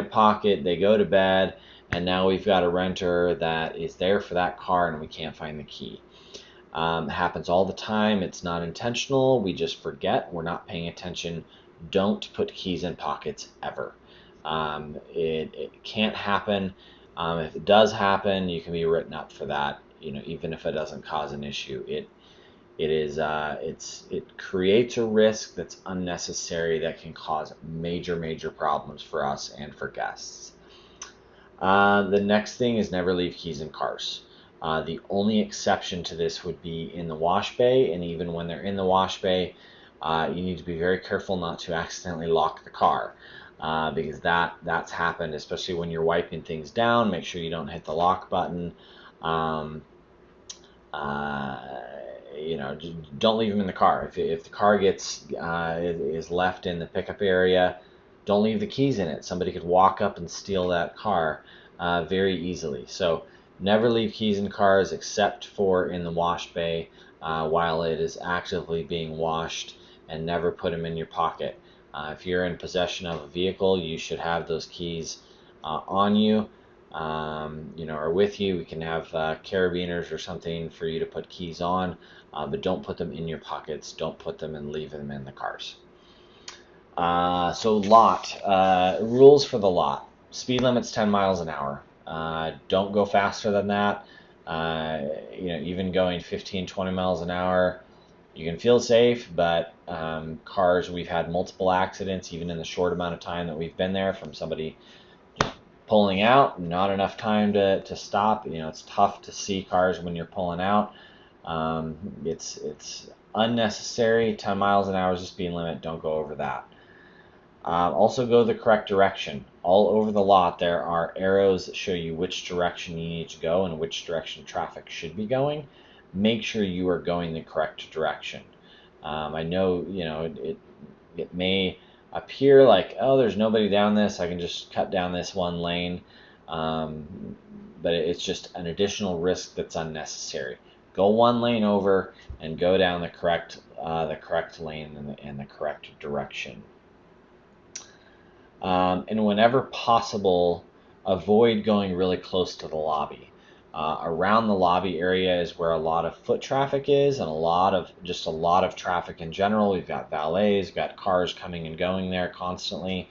pocket, they go to bed, and now we've got a renter that is there for that car and we can't find the key. It happens all the time. It's not intentional. We just forget. We're not paying attention. Don't put keys in pockets ever. It can't happen. If it does happen, you can be written up for that. Even if it doesn't cause an issue, it creates a risk that's unnecessary that can cause major problems for us and for guests. The next thing is never leave keys in cars. The only exception to this would be in the wash bay, and even when they're in the wash bay, you need to be very careful not to accidentally lock the car, because that's happened, especially when you're wiping things down. Make sure you don't hit the lock button. Don't leave them in the car. If the car is left in the pickup area, don't leave the keys in it. Somebody could walk up and steal that car very easily. So never leave keys in cars except for in the wash bay while it is actively being washed, and never put them in your pocket. If you're in possession of a vehicle, you should have those keys on you, or with you. We can have carabiners or something for you to put keys on, but don't put them in your pockets. Don't put them and leave them in the cars. So lot, rules for the lot. Speed limit's 10 miles an hour. Don't go faster than that. Even going 15, 20 miles an hour, you can feel safe, but cars, we've had multiple accidents, even in the short amount of time that we've been there, from somebody pulling out, not enough time to stop. It's tough to see cars when you're pulling out. It's unnecessary. 10 miles an hour is the speed limit. Don't go over that. Also go the correct direction. All over the lot there are arrows that show you which direction you need to go and which direction traffic should be going. Make sure you are going the correct direction. I know it may appear like, oh, there's nobody down this, I can just cut down this one lane, but it's just an additional risk that's unnecessary. Go one lane over and go down the correct lane in the correct direction. And whenever possible, avoid going really close to the lobby. Around the lobby area is where a lot of foot traffic is, and a lot of traffic in general. We've got valets, we've got cars coming and going there constantly.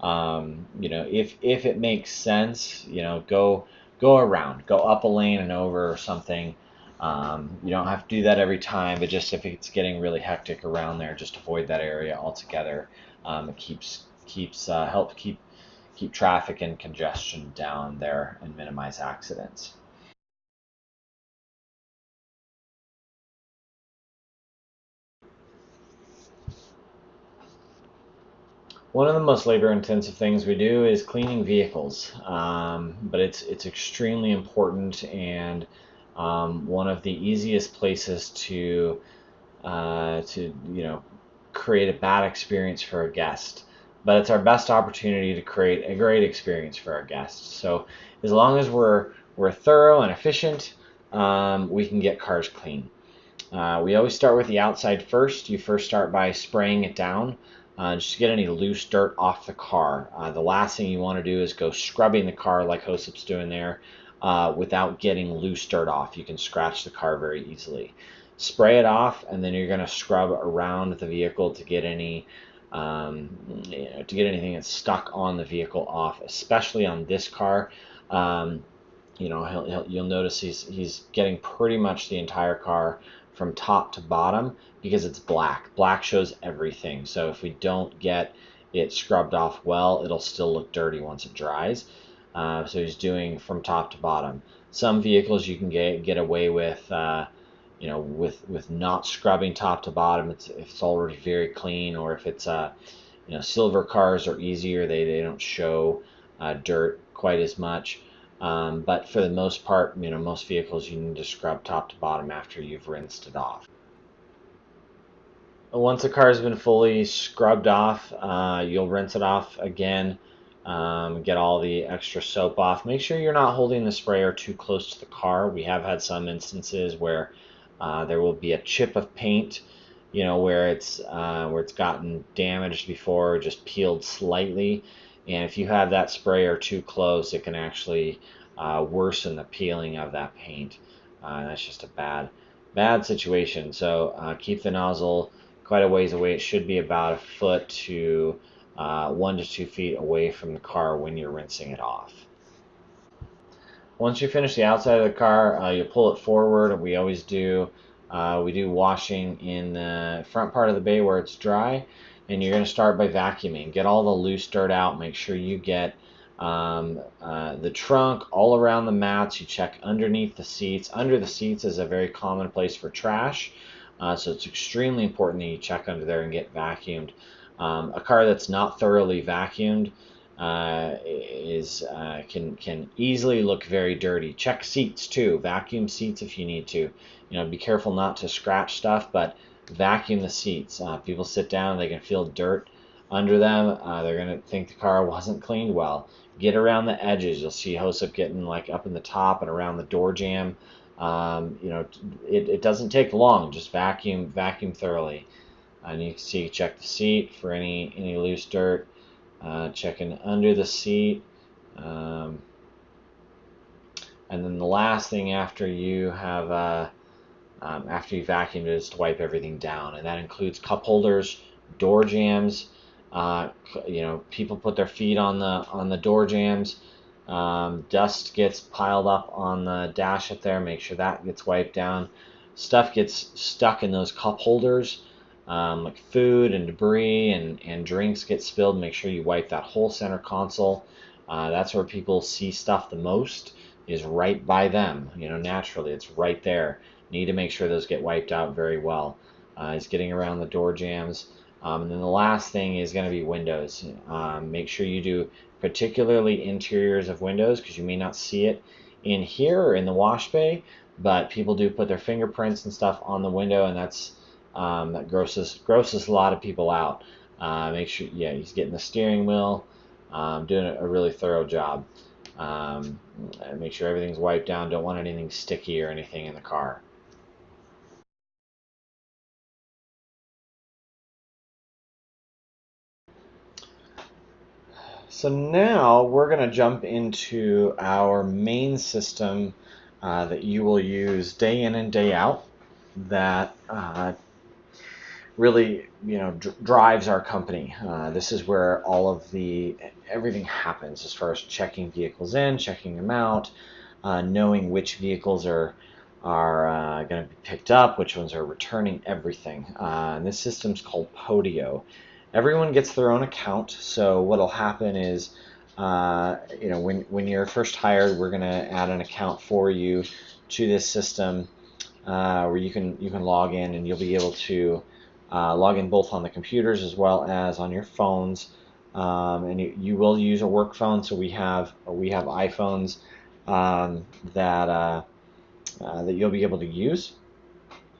If it makes sense, go around, go up a lane and over or something. You don't have to do that every time, but just if it's getting really hectic around there, just avoid that area altogether. It help keep traffic and congestion down there and minimize accidents. One of the most labor-intensive things we do is cleaning vehicles, but it's extremely important, and one of the easiest places to create a bad experience for a guest. But it's our best opportunity to create a great experience for our guests. So as long as we're thorough and efficient, we can get cars clean. We always start with the outside first. You first start by spraying it down, just to get any loose dirt off the car. The last thing you want to do is go scrubbing the car like Josep's doing there, without getting loose dirt off. You can scratch the car very easily. Spray it off, and then you're going to scrub around the vehicle to get anything that's stuck on the vehicle off, especially on this car. You'll notice he's getting pretty much the entire car from top to bottom because it's black. Black shows everything. So if we don't get it scrubbed off well, it'll still look dirty once it dries. So he's doing from top to bottom. Some vehicles you can get away with, with not scrubbing top to bottom. If it's already very clean, or if it's silver cars are easier. They don't show dirt quite as much. But for the most part, most vehicles you need to scrub top to bottom after you've rinsed it off. Once the car has been fully scrubbed off, you'll rinse it off again, get all the extra soap off. Make sure you're not holding the sprayer too close to the car. We have had some instances where There will be a chip of paint, where it's gotten damaged before, or just peeled slightly. And if you have that sprayer too close, it can actually worsen the peeling of that paint. That's just a bad situation. So keep the nozzle quite a ways away. It should be about a foot to 1 to 2 feet away from the car when you're rinsing it off. Once you finish the outside of the car, you pull it forward. We always do. We do washing in the front part of the bay where it's dry, and you're going to start by vacuuming. Get all the loose dirt out. Make sure you get the trunk, all around the mats. You check underneath the seats. Under the seats is a very common place for trash, so it's extremely important that you check under there and get vacuumed. A car that's not thoroughly vacuumed can easily look very dirty. Check seats too. Vacuum seats if you need to. Be careful not to scratch stuff, but vacuum the seats. People sit down, they can feel dirt under them. They're gonna think the car wasn't cleaned well. Get around the edges. You'll see HOSUP getting like up in the top and around the door jamb. It doesn't take long. Just vacuum thoroughly. And you can see, check the seat for any loose dirt. Checking under the seat, and then the last thing after you have after you vacuumed is to wipe everything down, and that includes cup holders, door jambs. People put their feet on the door jambs. Dust gets piled up on the dash up there. Make sure that gets wiped down. Stuff gets stuck in those cup holders. Like food and debris and drinks get spilled. Make sure you wipe that whole center console. That's where people see stuff the most, is right by them. Naturally, it's right there. Need to make sure those get wiped out very well. Is getting around the door jambs. And then the last thing is going to be windows. Make sure you do particularly interiors of windows, because you may not see it in here or in the wash bay, but people do put their fingerprints and stuff on the window, and that grosses a lot of people out. Make sure, he's getting the steering wheel, doing a really thorough job. Make sure everything's wiped down. Don't want anything sticky or anything in the car. So now we're going to jump into our main system that you will use day in and day out, that really drives our company. This is where all of everything happens, as far as checking vehicles in, checking them out, knowing which vehicles are going to be picked up, which ones are returning, everything. And this system's called Podio. Everyone gets their own account, so what'll happen is when you're first hired, we're going to add an account for you to this system, where you can log in, and you'll be able to log in both on the computers as well as on your phones, and you will use a work phone. So we have iPhones that you'll be able to use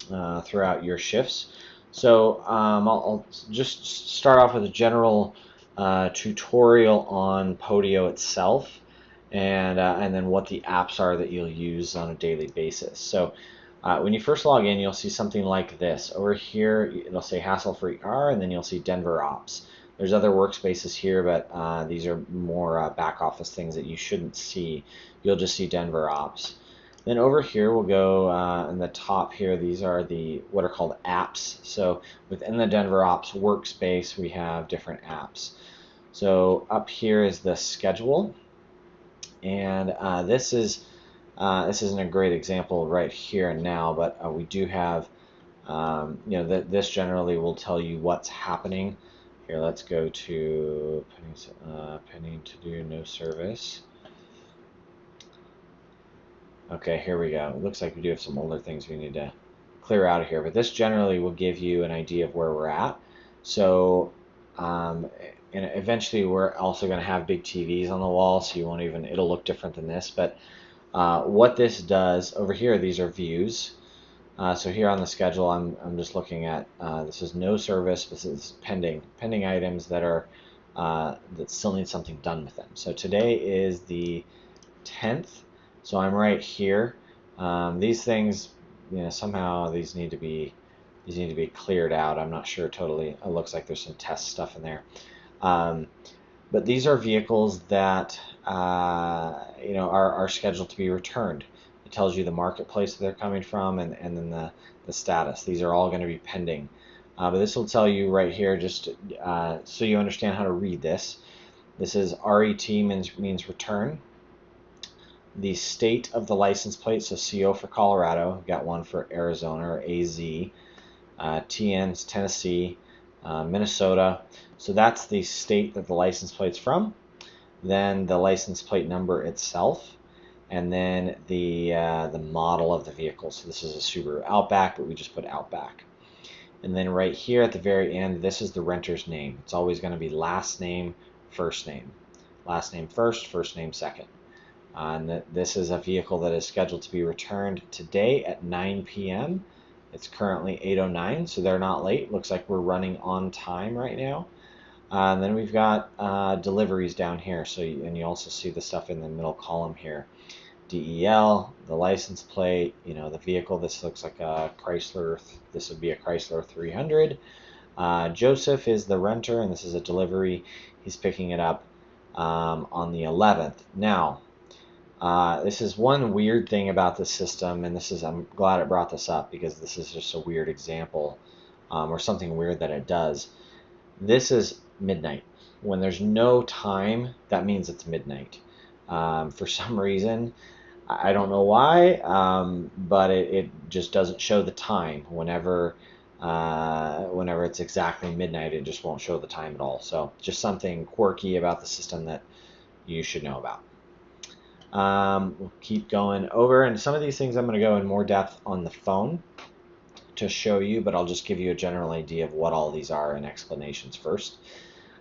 throughout your shifts. So I'll just start off with a general tutorial on Podio itself, and then what the apps are that you'll use on a daily basis. So when you first log in, you'll see something like this. Over here, it'll say Hassle-Free Car, and then you'll see Denver Ops. There's other workspaces here, but these are more back office things that you shouldn't see. You'll just see Denver Ops. Then over here, we'll go in the top here. These are what are called apps. So within the Denver Ops workspace, we have different apps. So up here is the schedule, and this isn't a great example right here and now, but we do have, this generally will tell you what's happening. Here, let's go to pending to do, no service. Okay, here we go. It looks like we do have some older things we need to clear out of here, but this generally will give you an idea of where we're at. So, and eventually we're also going to have big TVs on the wall, so it'll look different than this, but what this does over here, these are views. So here on the schedule, I'm just looking at this is no service. This is pending items that are that still need something done with them. So today is the 10th. So I'm right here. These things somehow these need to be cleared out. I'm not sure totally. It looks like there's some test stuff in there. But these are vehicles that are scheduled to be returned. It tells you the marketplace that they're coming from, and then the status. These are all going to be pending. But this will tell you right here, just so you understand how to read this. This is RET means return. The state of the license plate, so CO for Colorado, we've got one for Arizona or AZ, TN's Tennessee, Minnesota. So that's the state that the license plate's from. Then the license plate number itself, and then the model of the vehicle. So this is a Subaru Outback, but we just put Outback. And then right here at the very end, this is the renter's name. It's always going to be last name, first name. Last name first, first name second. And this is a vehicle that is scheduled to be returned today at 9 p.m. It's currently 8:09, so they're not late. Looks like we're running on time right now. And then we've got deliveries down here. And you also see the stuff in the middle column here. DEL, the license plate, the vehicle. This looks like a Chrysler. This would be a Chrysler 300. Joseph is the renter, and this is a delivery. He's picking it up on the 11th. Now, this is one weird thing about the system, and I'm glad it brought this up because this is just a weird example or something weird that it does. This is midnight. When there's no time, that means it's midnight. For some reason, I don't know why, but it just doesn't show the time. Whenever it's exactly midnight, it just won't show the time at all. So just something quirky about the system that you should know about. We'll keep going over, and some of these things I'm going to go in more depth on the phone to show you, but I'll just give you a general idea of what all these are and explanations first.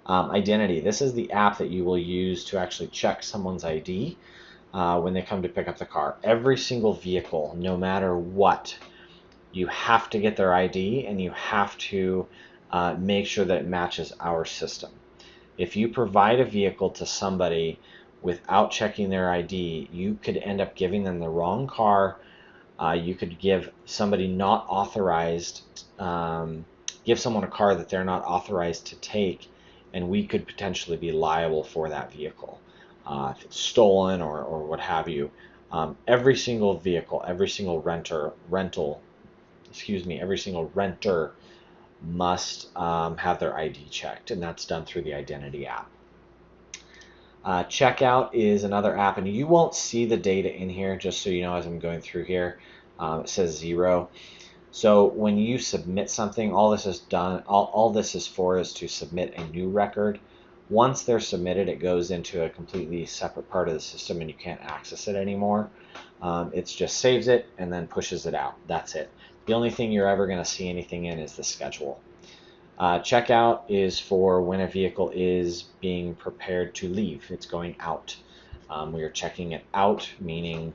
Identity. This is the app that you will use to actually check someone's ID when they come to pick up the car. Every single vehicle, no matter what, you have to get their ID, and you have to make sure that it matches our system. If you provide a vehicle to somebody without checking their ID, you could end up giving them the wrong car. You could give somebody not authorized, give someone a car that they're not authorized to take, and we could potentially be liable for that vehicle if it's stolen or what have you. Every single vehicle, every single every single renter must have their ID checked, and that's done through the Identity app. Checkout is another app, and you won't see the data in here, just so you know as I'm going through here. It says 0. So when you submit something, all this is for is to submit a new record. Once they're submitted, it goes into a completely separate part of the system, and you can't access it anymore. It just saves it and then pushes it out. That's it. The only thing you're ever going to see anything in is the schedule. Checkout is for when a vehicle is being prepared to leave. It's going out. We are checking it out, meaning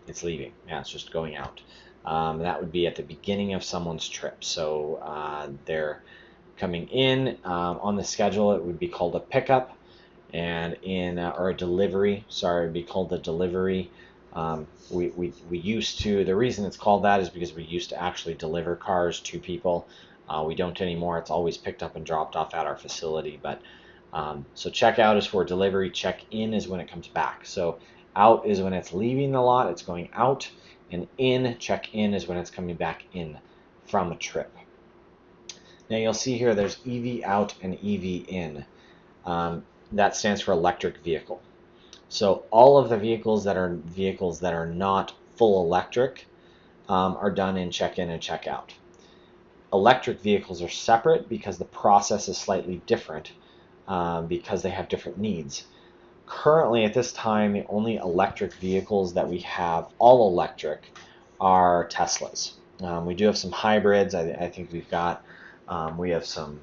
it's leaving. Yeah, it's just going out. That would be at the beginning of someone's trip. So they're coming in on the schedule. It would be called a pickup, and or a delivery. Sorry, it would be called a delivery. We used to. The reason it's called that is because we used to actually deliver cars to people. We don't anymore. It's always picked up and dropped off at our facility. But so checkout is for delivery. Check-in is when it comes back. So out is when it's leaving the lot. It's going out. And check-in is when it's coming back in from a trip. Now you'll see here there's EV out and EV in. That stands for electric vehicle. So all of the vehicles that are not full electric are done in check-in and check-out. Electric vehicles are separate because the process is slightly different because they have different needs. Currently, at this time, the only electric vehicles that we have, all electric, are Teslas. We do have some hybrids. I think we have some,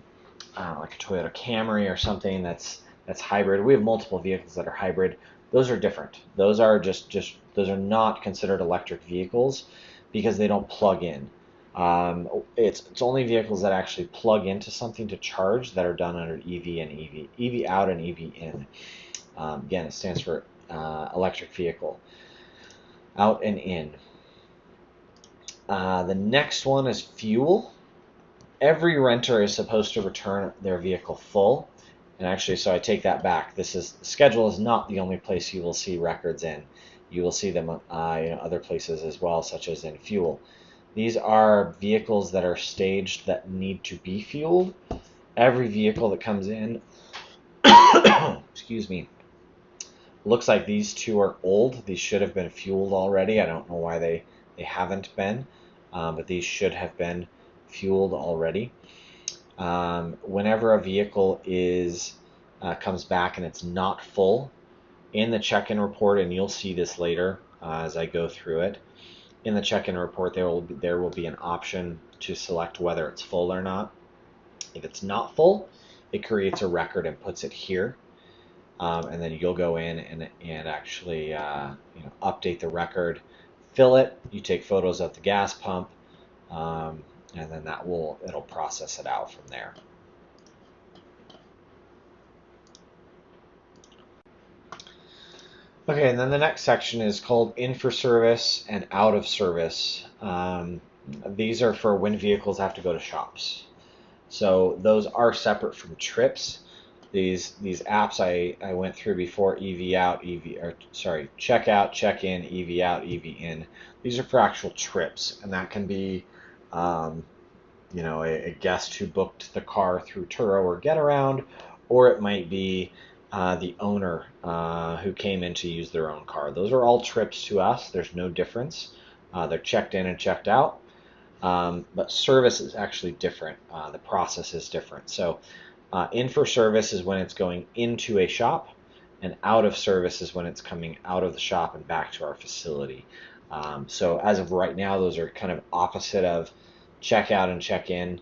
like a Toyota Camry or something that's hybrid. We have multiple vehicles that are hybrid. Those are different. Those are those are not considered electric vehicles because they don't plug in. It's only vehicles that actually plug into something to charge that are done under EV out and EV in. Again, it stands for electric vehicle. Out and in. The next one is fuel. Every renter is supposed to return their vehicle full. And actually, so I take that back. The schedule is not the only place you will see records in. You will see them in other places as well, such as in fuel. These are vehicles that are staged that need to be fueled. Every vehicle that comes in, excuse me, looks like these two are old. These should have been fueled already. I don't know why they haven't been, but these should have been fueled already. Whenever a vehicle comes back and it's not full, in the check-in report, and you'll see this later as I go through it, in the check-in report there will be an option to select whether it's full or not. If it's not full, it creates a record and puts it here, and then you'll go in and actually update the record, fill it. You take photos at the gas pump, and then it'll process it out from there. Okay, and then the next section is called in for service and out of service. These are for when vehicles have to go to shops. So those are separate from trips. These apps I went through before, EV out, check out, check in, EV out, EV in. These are for actual trips, and that can be a guest who booked the car through Turo or Getaround, or it might be the owner who came in to use their own car. Those are all trips to us. There's no difference. They're checked in and checked out. But service is actually different. The process is different. So in for service is when it's going into a shop, and out of service is when it's coming out of the shop and back to our facility. So as of right now, those are kind of opposite of check out and check in.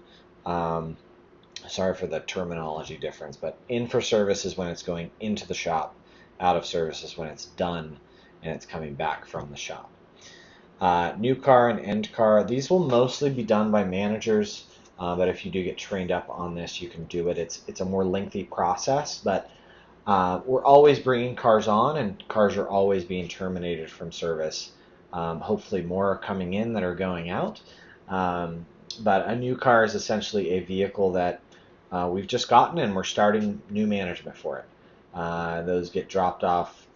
Sorry for the terminology difference, but in for service is when it's going into the shop. Out of service is when it's done and it's coming back from the shop. New car and end car, these will mostly be done by managers, but if you do get trained up on this, you can do it. It's a more lengthy process, but we're always bringing cars on, and cars are always being terminated from service. Hopefully more are coming in that are going out. But a new car is essentially a vehicle that we've just gotten, and we're starting new management for it. Those get dropped off,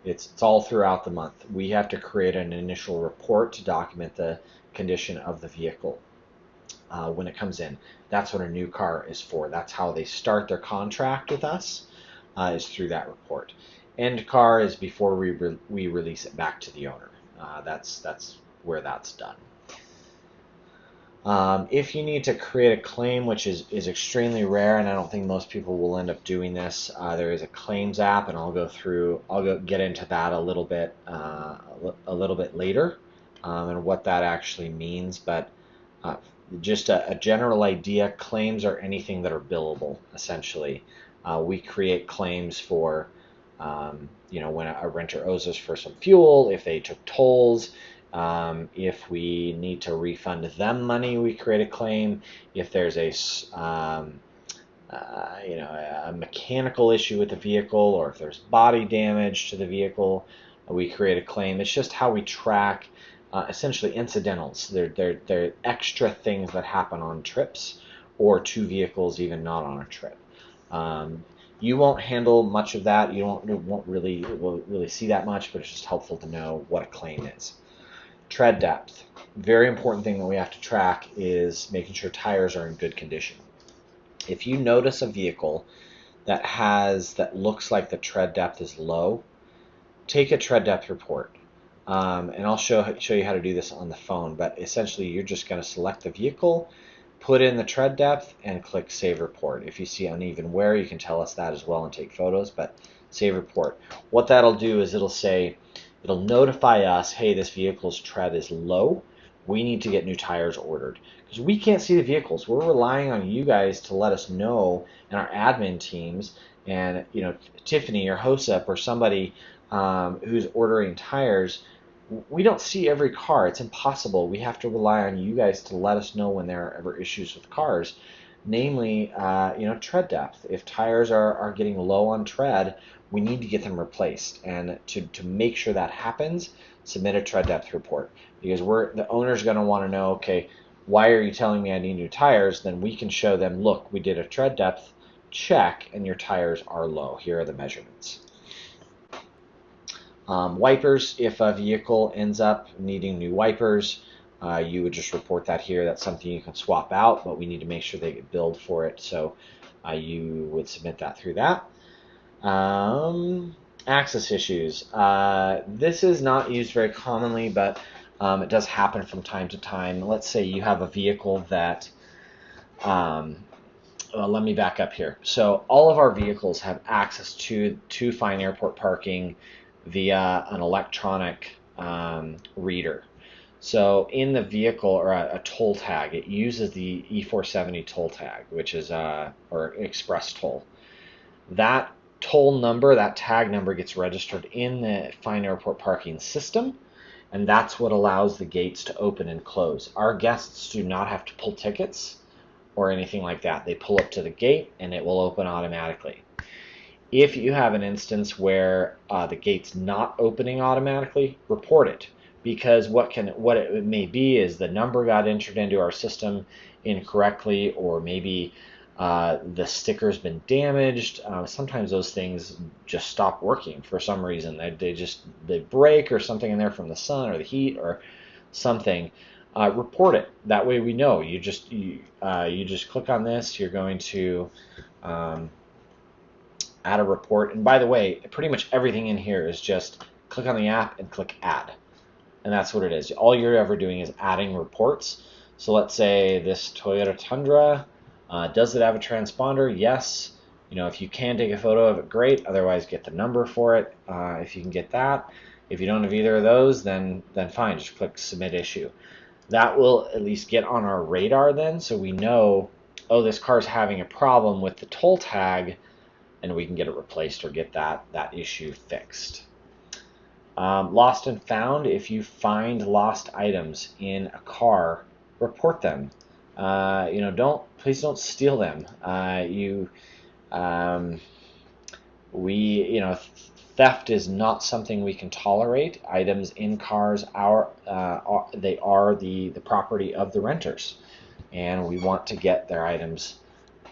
it's all throughout the month. We have to create an initial report to document the condition of the vehicle when it comes in. That's what a new car is for. That's how they start their contract with us, is through that report. End car is before we release it back to the owner. That's where that's done. If you need to create a claim, which is extremely rare, and I don't think most people will end up doing this, there is a claims app, and I'll go get into that a little bit later, and what that actually means. But just a general idea, claims are anything that are billable, essentially. We create claims for when a renter owes us for some fuel, if they took tolls. If we need to refund them money, we create a claim. If there's a mechanical issue with the vehicle, or if there's body damage to the vehicle, we create a claim. It's just how we track essentially incidentals. They're extra things that happen on trips or to vehicles even not on a trip. You won't handle much of that. You won't really see that much, but it's just helpful to know what a claim is. Tread depth. Very important thing that we have to track is making sure tires are in good condition. If you notice a vehicle that looks like the tread depth is low, take a tread depth report. And I'll show you how to do this on the phone, but essentially you're just going to select the vehicle, put in the tread depth, and click Save Report. If you see uneven wear, you can tell us that as well and take photos, but Save Report. What that'll do is it'll notify us, hey, this vehicle's tread is low. We need to get new tires ordered. Because we can't see the vehicles. We're relying on you guys to let us know, and our admin teams, and Tiffany or Hosep or somebody who's ordering tires. We don't see every car. It's impossible. We have to rely on you guys to let us know when there are ever issues with cars. namely, tread depth. If tires are getting low on tread, we need to get them replaced. And to make sure that happens, submit a tread depth report, because the owner's going to want to know, okay, why are you telling me I need new tires? Then we can show them, look, we did a tread depth check and your tires are low. Here are the measurements. Wipers, if a vehicle ends up needing new wipers, you would just report that here. That's something you can swap out, but we need to make sure they get billed for it, so you would submit that through that. Access issues. This is not used very commonly, but it does happen from time to time. Let's say you have a vehicle that let me back up here. So all of our vehicles have access to Fine Airport Parking via an electronic reader. So in the vehicle, or a toll tag, it uses the E470 toll tag, which is or express toll. That toll number, that tag number, gets registered in the Fine Airport Parking system, and that's what allows the gates to open and close. Our guests do not have to pull tickets or anything like that. They pull up to the gate and it will open automatically. If you have an instance where the gate's not opening automatically, report it, because what it may be is the number got entered into our system incorrectly, or maybe the sticker's been damaged. Sometimes those things just stop working for some reason. They break, or something in there from the sun or the heat or something. Report it. That way we know. You just click on this. You're going to add a report. And by the way, pretty much everything in here is just click on the app and click add. And that's what it is. All you're ever doing is adding reports. So let's say this Toyota Tundra, does it have a transponder? Yes. If you can take a photo of it, great. Otherwise, get the number for it if you can get that. If you don't have either of those, then fine. Just click submit issue. That will at least get on our radar then, so we know, oh, this car's having a problem with the toll tag, and we can get it replaced or get that issue fixed. Lost and found. If you find lost items in a car, report them. Please don't steal them. Theft is not something we can tolerate. Items in cars are the property of the renters, and we want to get their items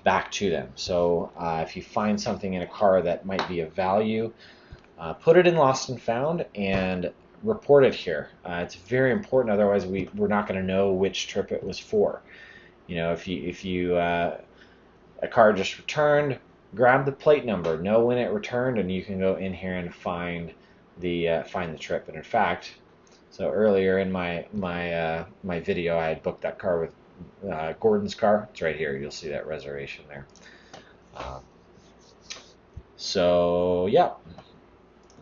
back to them. So if you find something in a car that might be of value, put it in lost and found and report it here. It's very important. Otherwise, we're not going to know which trip it was for. If a car just returned, grab the plate number, know when it returned, and you can go in here and find the trip. And in fact, so earlier in my video, I had booked that car with Gordon's car. It's right here. You'll see that reservation there. So yeah,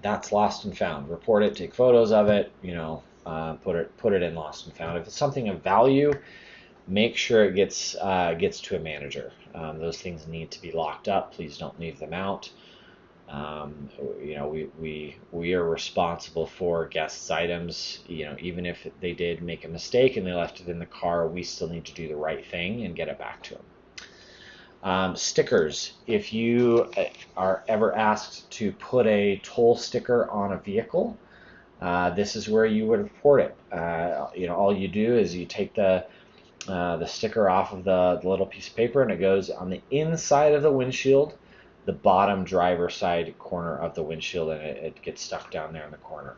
that's lost and found. Report it, take photos of it. Put it in lost and found. If it's something of value, make sure it gets to a manager. Those things need to be locked up. Please don't leave them out. We are responsible for guests' items. Even if they did make a mistake and they left it in the car, we still need to do the right thing and get it back to them. Stickers. If you are ever asked to put a toll sticker on a vehicle, this is where you would report it. All you do is you take the sticker off of the little piece of paper, and it goes on the inside of the windshield, the bottom driver side corner of the windshield, and it gets stuck down there in the corner.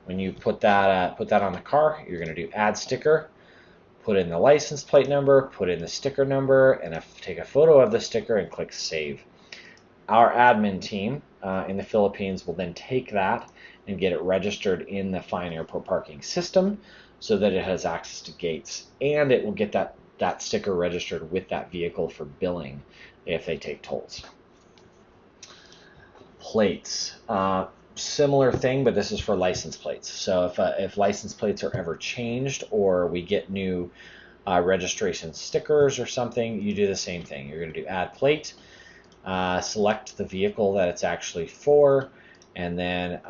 When you put that on the car, you're going to do add sticker, put in the license plate number, put in the sticker number, and take a photo of the sticker and click save. Our admin team in the Philippines will then take that and get it registered in the Fine Airport Parking system, so that it has access to gates, and it will get that sticker registered with that vehicle for billing if they take tolls. Plates. Similar thing, but this is for license plates. So if license plates are ever changed, or we get new registration stickers or something, you do the same thing. You're going to do add plate, select the vehicle that it's actually for, and then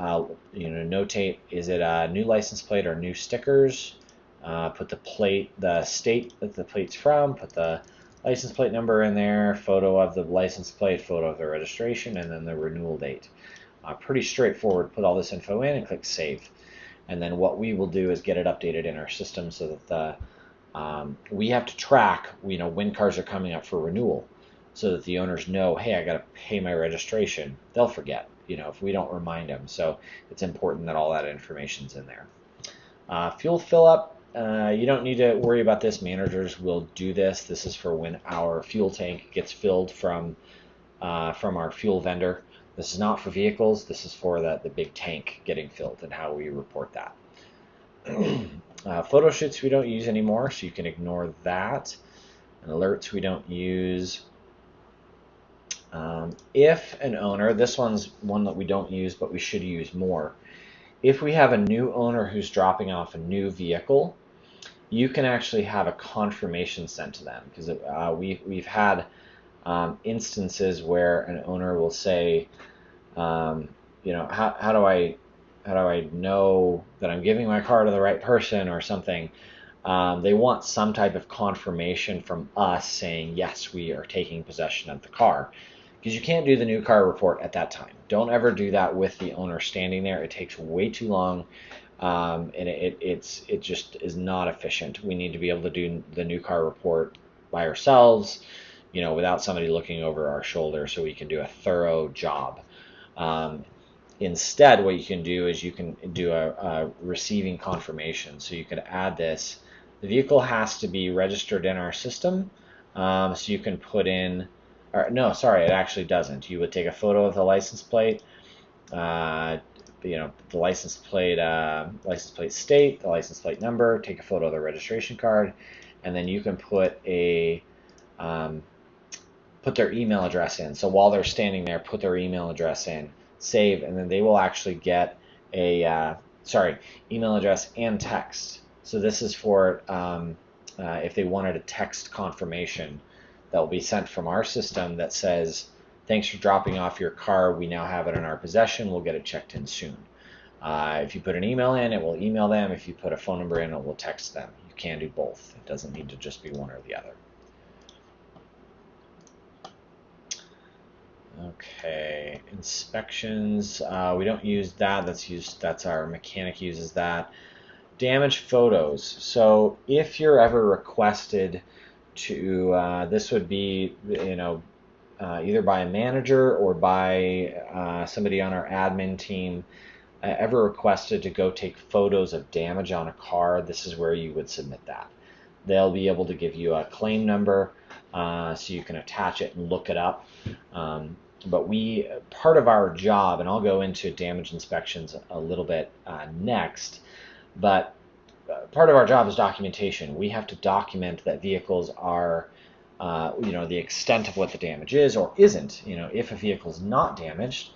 notate, is it a new license plate or new stickers? Put the state that the plate's from, put the license plate number in there, photo of the license plate, photo of the registration, and then the renewal date. Pretty straightforward. Put all this info in and click save. And then what we will do is get it updated in our system so that we have to track, when cars are coming up for renewal, so that the owners know, hey, I got to pay my registration. They'll forget, if we don't remind them. So it's important that all that information's in there. Fuel fill up. You don't need to worry about this. Managers will do this. This is for when our fuel tank gets filled from our fuel vendor. This is not for vehicles. This is for the big tank getting filled and how we report that. Photo shoots we don't use anymore, so you can ignore that. And alerts we don't use. If an owner, this one's one that we don't use, but we should use more. If we have a new owner who's dropping off a new vehicle, you can actually have a confirmation sent to them, because we've had instances where an owner will say, how do I know that I'm giving my car to the right person or something? They want some type of confirmation from us saying, yes, we are taking possession of the car. Because you can't do the new car report at that time. Don't ever do that with the owner standing there. It takes way too long, and it just is not efficient. We need to be able to do the new car report by ourselves, without somebody looking over our shoulder, so we can do a thorough job. Instead, what you can do is you can do a receiving confirmation. So you could add this. The vehicle has to be registered in our system, so you can put in, or no, sorry, it actually doesn't. You would take a photo of the license plate, the license plate state, the license plate number, take a photo of the registration card, and then you can put put their email address in. So while they're standing there, put their email address in, save, and then they will actually get a email address and text. So this is for if they wanted a text confirmation that will be sent from our system that says, thanks for dropping off your car, we now have it in our possession, we'll get it checked in soon. If you put an email in, it will email them. If you put a phone number in, it will text them. You can do both. It doesn't need to just be one or the other. Okay, inspections, we don't use that. That's our mechanic uses that. Damaged photos. So if you're ever requested to, this would be, either by a manager or by somebody on our admin team, ever requested to go take photos of damage on a car, this is where you would submit that. They'll be able to give you a claim number, so you can attach it and look it up. But part of our job, and I'll go into damage inspections a little bit next, but part of our job is documentation. We have to document that vehicles are, the extent of what the damage is or isn't. If a vehicle is not damaged,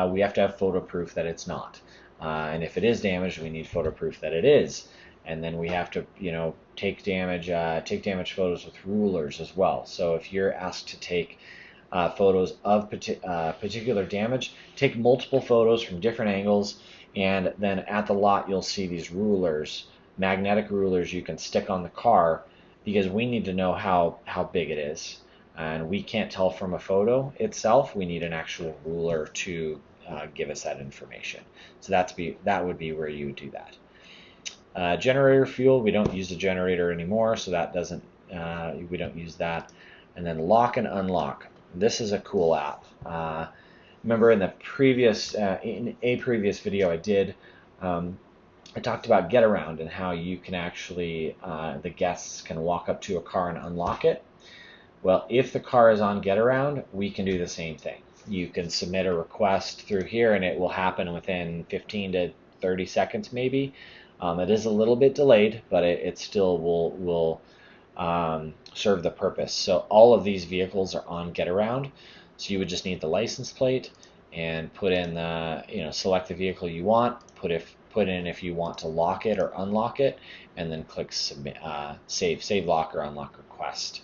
we have to have photo proof that it's not. And if it is damaged, we need photo proof that it is. And then we have to, take damage photos with rulers as well. So if you're asked to take photos of particular damage, take multiple photos from different angles, and then at the lot you'll see these rulers, magnetic rulers you can stick on the car, because we need to know how big it is. And we can't tell from a photo itself. We need an actual ruler to give us that information. So that would be where you would do that. Generator fuel, we don't use a generator anymore, so that doesn't, we don't use that. And then lock and unlock. This is a cool app. Remember in a previous video I did, I talked about Get Around and how you can actually, the guests can walk up to a car and unlock it. Well, if the car is on Get Around, we can do the same thing. You can submit a request through here and it will happen within 15 to 30 seconds maybe. It is a little bit delayed, but it still will serve the purpose. So all of these vehicles are on Get Around. So you would just need the license plate and put in select the vehicle you want, put in if you want to lock it or unlock it, and then click submit, save lock or unlock request.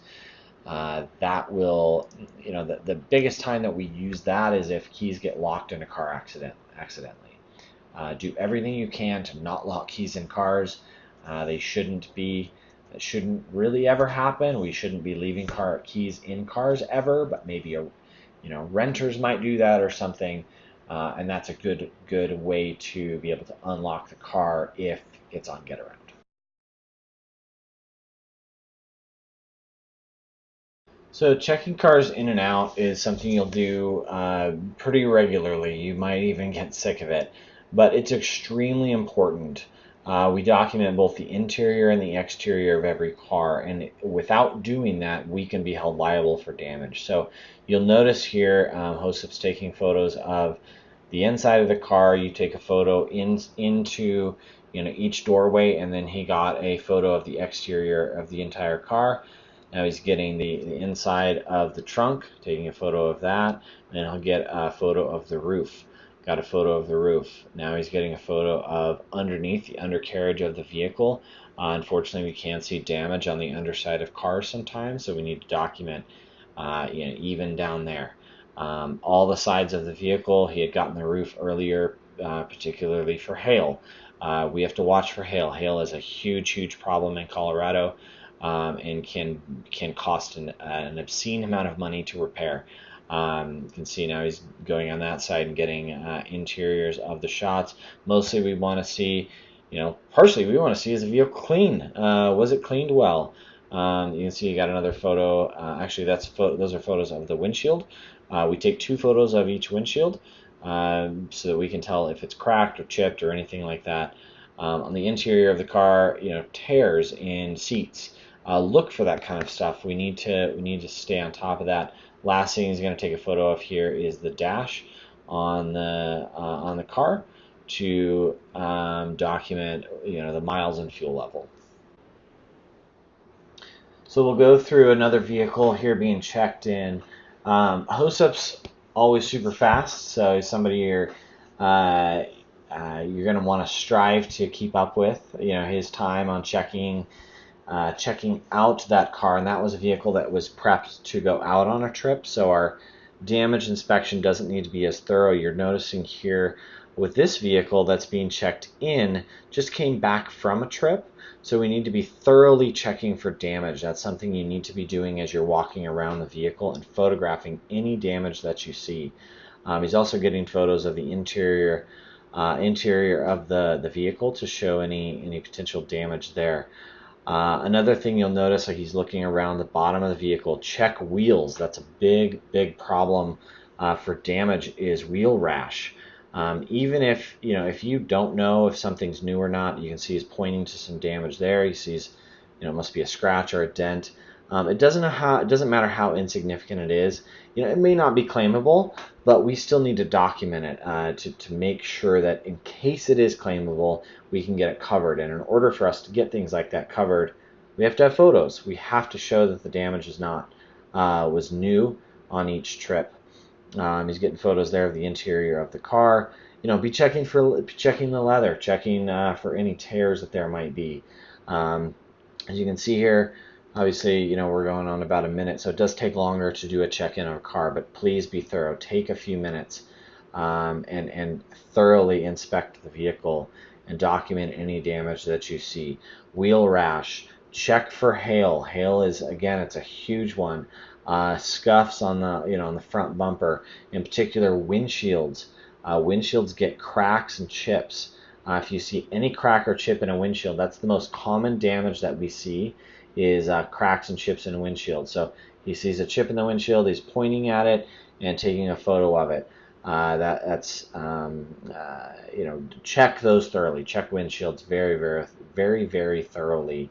That will, the biggest time that we use that is if keys get locked in a car accidentally. Do everything you can to not lock keys in cars. They shouldn't be. That shouldn't really ever happen. We shouldn't be leaving car keys in cars ever, but maybe renters might do that or something, and that's a good way to be able to unlock the car if it's on get around. So checking cars in and out is something you'll do pretty regularly. You might even get sick of it, but it's extremely important. We document both the interior and the exterior of every car, and without doing that, we can be held liable for damage. So you'll notice here, Josep's taking photos of the inside of the car. You take a photo into each doorway, and then he got a photo of the exterior of the entire car. Now he's getting the inside of the trunk, taking a photo of that, and then he'll get a photo of the roof. Got a photo of the roof. Now he's getting a photo of underneath the undercarriage of the vehicle. Unfortunately, we can see damage on the underside of cars sometimes, so we need to document even down there. All the sides of the vehicle. He had gotten the roof earlier, particularly for hail. We have to watch for hail. Hail is a huge problem in Colorado. And can cost an obscene amount of money to repair. You can see now he's going on that side and getting interiors of the shots. Mostly we want to see, partially we want to see is the vehicle clean. Was it cleaned well? You can see you got another photo. Actually, those are photos of the windshield. We take 2 photos of each windshield so that we can tell if it's cracked or chipped or anything like that. On the interior of the car, tears in seats. Look for that kind of stuff. We need to stay on top of that. Last thing he's going to take a photo of here is the dash on the car to document the miles and fuel level. So we'll go through another vehicle here being checked in. Josep's always super fast, so he's somebody you're going to want to strive to keep up with. His time on checking out that car, and that was a vehicle that was prepped to go out on a trip, so our damage inspection doesn't need to be as thorough. You're noticing here with this vehicle that's being checked in, just came back from a trip, so we need to be thoroughly checking for damage. That's something you need to be doing as you're walking around the vehicle and photographing any damage that you see. He's also getting photos of the interior of the vehicle to show any potential damage there. Another thing you'll notice, like he's looking around the bottom of the vehicle, check wheels. That's a big problem for damage, is wheel rash. Even if you don't know if something's new or not, you can see he's pointing to some damage there. He sees it must be a scratch or a dent. It doesn't matter how insignificant it is. It may not be claimable, but we still need to document it to make sure that in case it is claimable, we can get it covered. And in order for us to get things like that covered, we have to have photos. We have to show that the damage was new on each trip. He's getting photos there of the interior of the car. Be checking the leather, checking for any tears that there might be. As you can see here, obviously, we're going on about a minute, so it does take longer to do a check-in of a car, but please be thorough. Take a few minutes and thoroughly inspect the vehicle and document any damage that you see. Wheel rash, check for hail. Hail is, again, it's a huge one. Scuffs on the front bumper, in particular windshields. Windshields get cracks and chips. If you see any crack or chip in a windshield, that's the most common damage that we see, is cracks and chips in a windshield. So he sees a chip in the windshield, he's pointing at it and taking a photo of it. Check those thoroughly. Check windshields very thoroughly.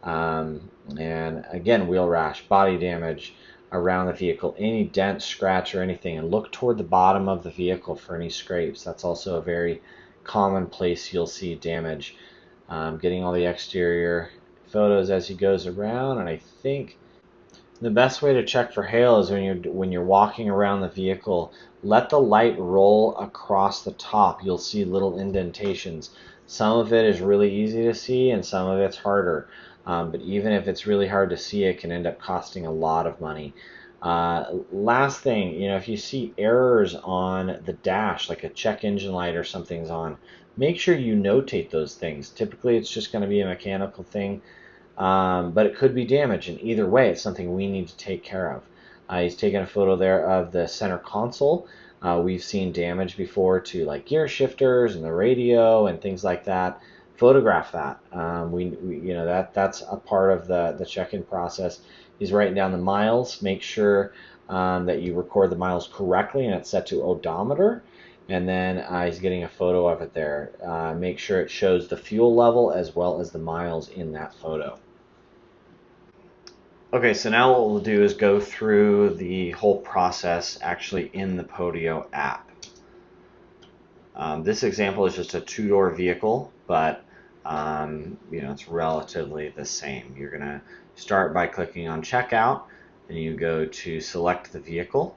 And again, wheel rash, body damage around the vehicle, any dent, scratch, or anything, and look toward the bottom of the vehicle for any scrapes. That's also a very common place you'll see damage. Getting all the exterior photos as he goes around, and I think the best way to check for hail is when you're walking around the vehicle, let the light roll across the top. You'll see little indentations. Some of it is really easy to see, and some of it's harder. But even if it's really hard to see, it can end up costing a lot of money. Last thing, if you see errors on the dash, like a check engine light or something's on, make sure you notate those things. Typically, it's just going to be a mechanical thing. but it could be damage, and either way, it's something we need to take care of. He's taken a photo there of the center console. We've seen damage before to like gear shifters and the radio and things like that. Photograph that. You know, that's a part of the check-in process. He's writing down the miles. Make sure that you record the miles correctly and it's set to odometer. And then he's getting a photo of it there. Make sure it shows the fuel level as well as the miles in that photo. Okay, so now what we'll do is go through the whole process actually in the Podio app. This example is just a two-door vehicle, but you know, it's relatively the same. You're going to start by clicking on checkout, and you go to select the vehicle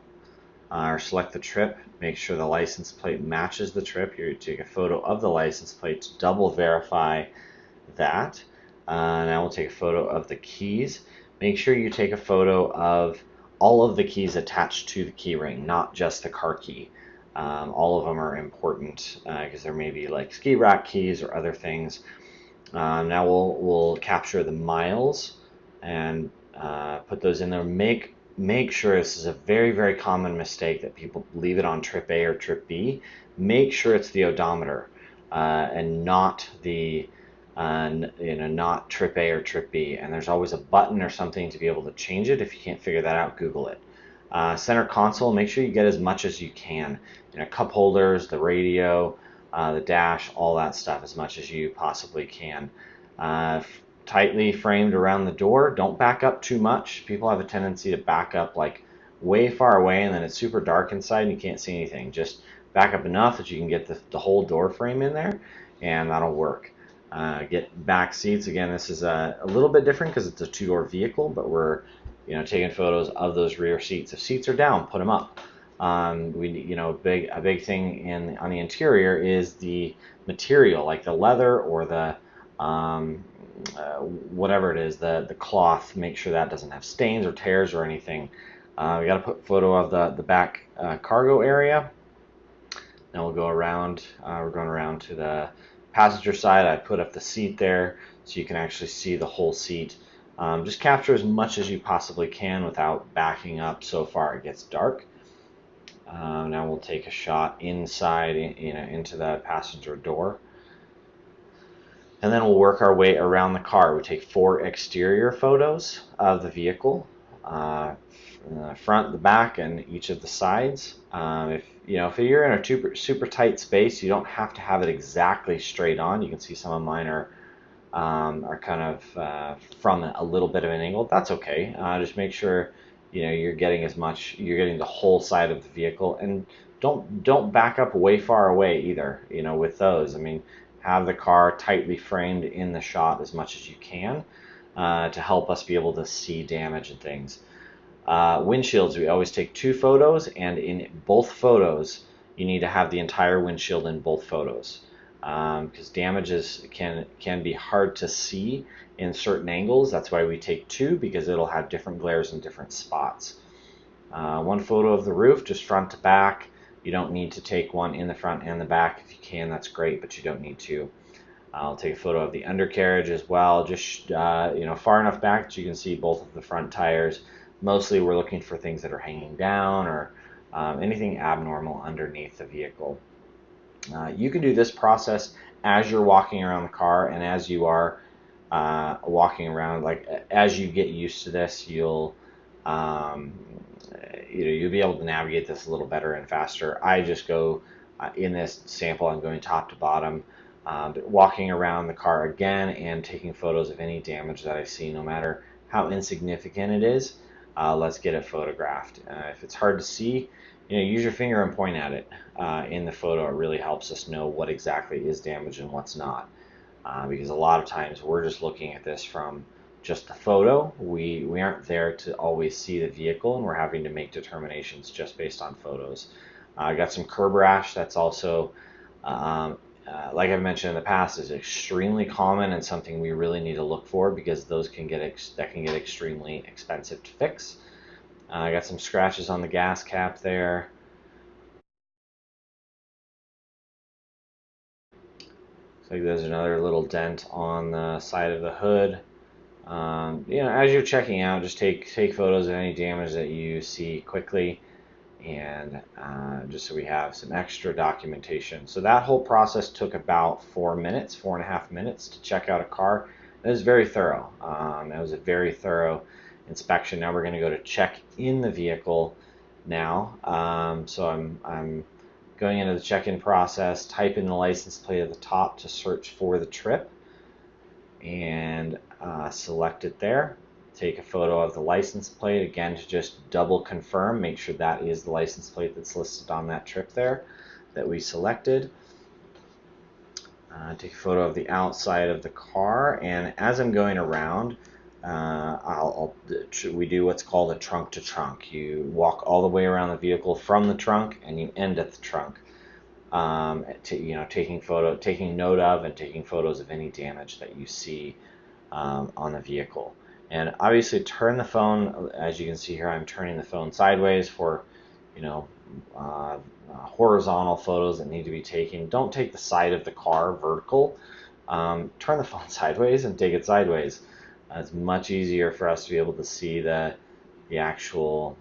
or select the trip. Make sure the license plate matches the trip. You take a photo of the license plate to double verify that. Now we'll take a photo of the keys. Make sure you take a photo of all of the keys attached to the key ring, not just the car key. All of them are important because there may be like ski rack keys or other things. Now we'll capture the miles and put those in there. Make sure, this is a very, very common mistake that people leave it on trip A or trip B. Make sure it's the odometer and not the you know, not trip A or trip B. And there's always a button or something to be able to change it. If you can't figure that out, Google it. Center console, make sure you get as much as you can. You know, cup holders, the radio, the dash, all that stuff, as much as you possibly can. Tightly framed around the door. Don't back up too much. People have a tendency to back up like way far away, and then it's super dark inside and you can't see anything. Just back up enough that you can get the whole door frame in there, and that'll work. Get back seats. Again, this is a little bit different because it's a two-door vehicle, but we're, you know, taking photos of those rear seats. If seats are down, put them up. You know, a big thing on the interior is the material, like the leather or the whatever it is, the cloth. Make sure that doesn't have stains or tears or anything. We got to put a photo of the back cargo area. Now we'll go around. We're going around to the passenger side. I put up the seat there so you can actually see the whole seat. Just capture as much as you possibly can without backing up so far it gets dark. Now we'll take a shot inside, you know, into the passenger door. And then we'll work our way around the car. We take 4 exterior photos of the vehicle, the front, the back, and each of the sides. If you're in a super tight space, you don't have to have it exactly straight on. You can see some of mine are kind of from a little bit of an angle. That's okay. Just make sure, you know, you're getting the whole side of the vehicle, and don't back up way far away either. You know, with those, I mean, have the car tightly framed in the shot as much as you can to help us be able to see damage and things. Windshields, we always take 2 photos, and in both photos you need to have the entire windshield in both photos, because damages can be hard to see in certain angles. That's why we take 2, because it'll have different glares in different spots. 1 photo of the roof, just front to back. You don't need to take one in the front and the back. If you can, that's great, but you don't need to. I'll take a photo of the undercarriage as well, just you know, far enough back that you can see both of the front tires. Mostly we're looking for things that are hanging down or anything abnormal underneath the vehicle. You can do this process as you're walking around the car, and as you are walking around, like as you get used to this, you'll be able to navigate this a little better and faster. I just go in this sample, I'm going top to bottom, walking around the car again and taking photos of any damage that I see, no matter how insignificant it is. Let's get it photographed. If it's hard to see, you know, use your finger and point at it in the photo. It really helps us know what exactly is damaged and what's not, because a lot of times we're just looking at this from just the photo. We aren't there to always see the vehicle, and we're having to make determinations just based on photos. I got some curb rash. That's also like I've mentioned in the past, is extremely common and something we really need to look for, because those can get extremely expensive to fix. I got some scratches on the gas cap there. Looks like there's another little dent on the side of the hood. As you're checking out, just take photos of any damage that you see quickly, and just so we have some extra documentation. So that whole process took about 4.5 minutes to check out a car. It was very thorough. It was a very thorough inspection. Now we're going to go to check in the vehicle now. So I'm going into the check-in process, type in the license plate at the top to search for the trip, and select it there. Take a photo of the license plate, again, to just double confirm, make sure that is the license plate that's listed on that trip there that we selected. Take a photo of the outside of the car, and as I'm going around, we do what's called a trunk to trunk. You walk all the way around the vehicle from the trunk, and you end at the trunk. Taking note of and taking photos of any damage that you see on the vehicle. And obviously turn the phone, as you can see here, I'm turning the phone sideways for, horizontal photos that need to be taken. Don't take the side of the car vertical. Turn the phone sideways and take it sideways. It's much easier for us to be able to see the actual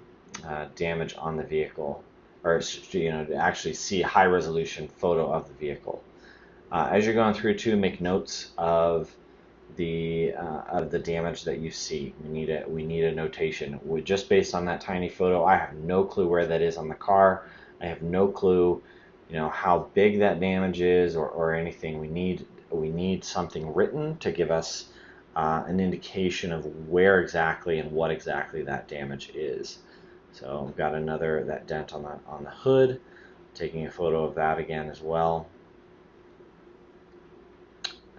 damage on the vehicle, or to actually see a high resolution photo of the vehicle. As you're going through too, make notes of the damage that you see. We need a notation. Just based on that tiny photo, I have no clue where that is on the car. I have no clue, how big that damage is or anything. We need something written to give us an indication of where exactly and what exactly that damage is. So I've got that dent on the hood. Taking a photo of that again as well.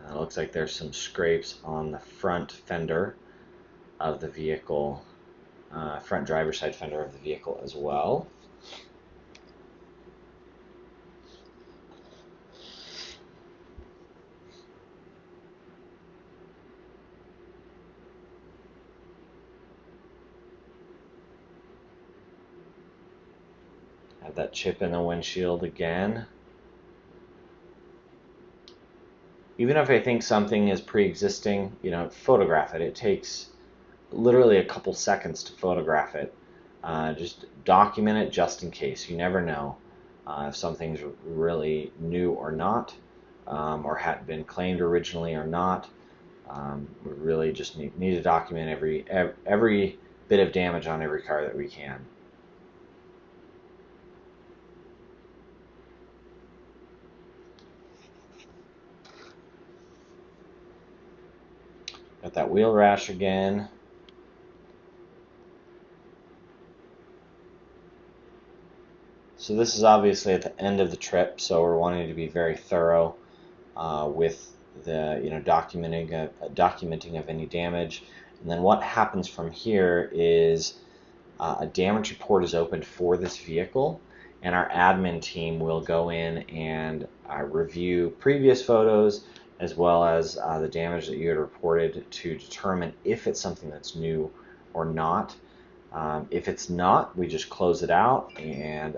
It looks like there's some scrapes on the front fender of the vehicle, front driver's side fender of the vehicle as well. Have that chip in the windshield again. Even if I think something is pre-existing, photograph it. It takes literally a couple seconds to photograph it. Just document it just in case. You never know if something's really new or not, or had been claimed originally or not. We really just need to document every bit of damage on every car that we can. Got that wheel rash again. So this is obviously at the end of the trip, so we're wanting to be very thorough with the documenting of any damage. And then what happens from here is a damage report is opened for this vehicle, and our admin team will go in and review previous photos as well as the damage that you had reported to determine if it's something that's new or not. If it's not, we just close it out and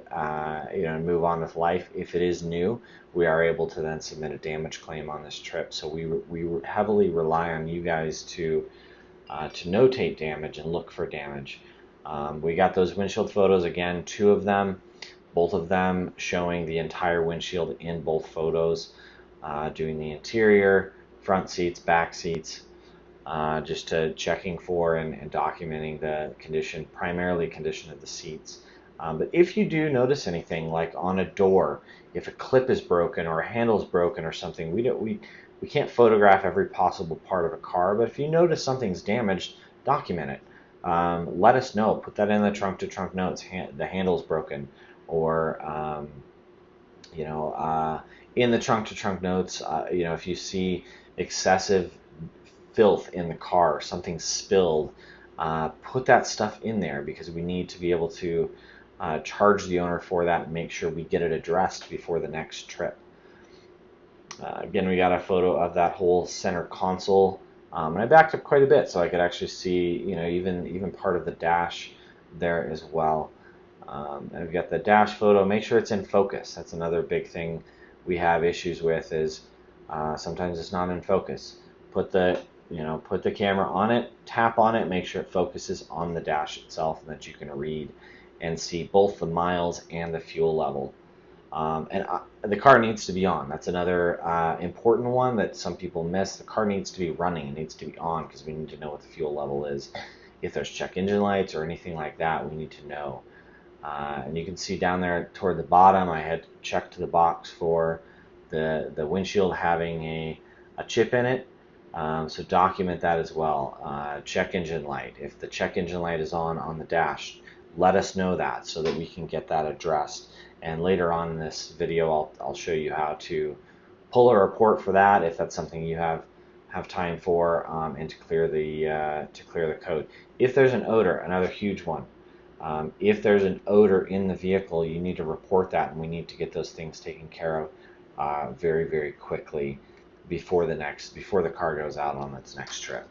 move on with life. If it is new, we are able to then submit a damage claim on this trip. So we heavily rely on you guys to notate damage and look for damage. We got those windshield photos again, 2 of them, both of them showing the entire windshield in both photos, doing the interior, front seats, back seats. Just checking for and documenting the condition, primarily condition of the seats. But if you do notice anything, like on a door, if a clip is broken or a handle is broken or something, we can't photograph every possible part of a car. But if you notice something's damaged, document it. Let us know. Put that in the trunk to trunk notes. The handle's broken, or in the trunk to trunk notes. If you see excessive filth in the car, something spilled, put that stuff in there, because we need to be able to charge the owner for that and make sure we get it addressed before the next trip. Again, we got a photo of that whole center console, and I backed up quite a bit so I could actually see, even part of the dash there as well. And we've got the dash photo. Make sure it's in focus. That's another big thing we have issues with, is sometimes it's not in focus. Put the put the camera on it, tap on it, make sure it focuses on the dash itself, and that you can read and see both the miles and the fuel level. The car needs to be on. That's another important one that some people miss. The car needs to be running. It needs to be on because we need to know what the fuel level is. If there's check engine lights or anything like that, we need to know. And you can see down there toward the bottom, I had checked the box for the windshield having a chip in it. So document that as well. Check engine light. If the check engine light is on the dash, let us know that so that we can get that addressed. And later on in this video, I'll show you how to pull a report for that if that's something you have time for, and to clear the code. If there's an odor, another huge one. If there's an odor in the vehicle, you need to report that, and we need to get those things taken care of very, very quickly before the car goes out on its next trip.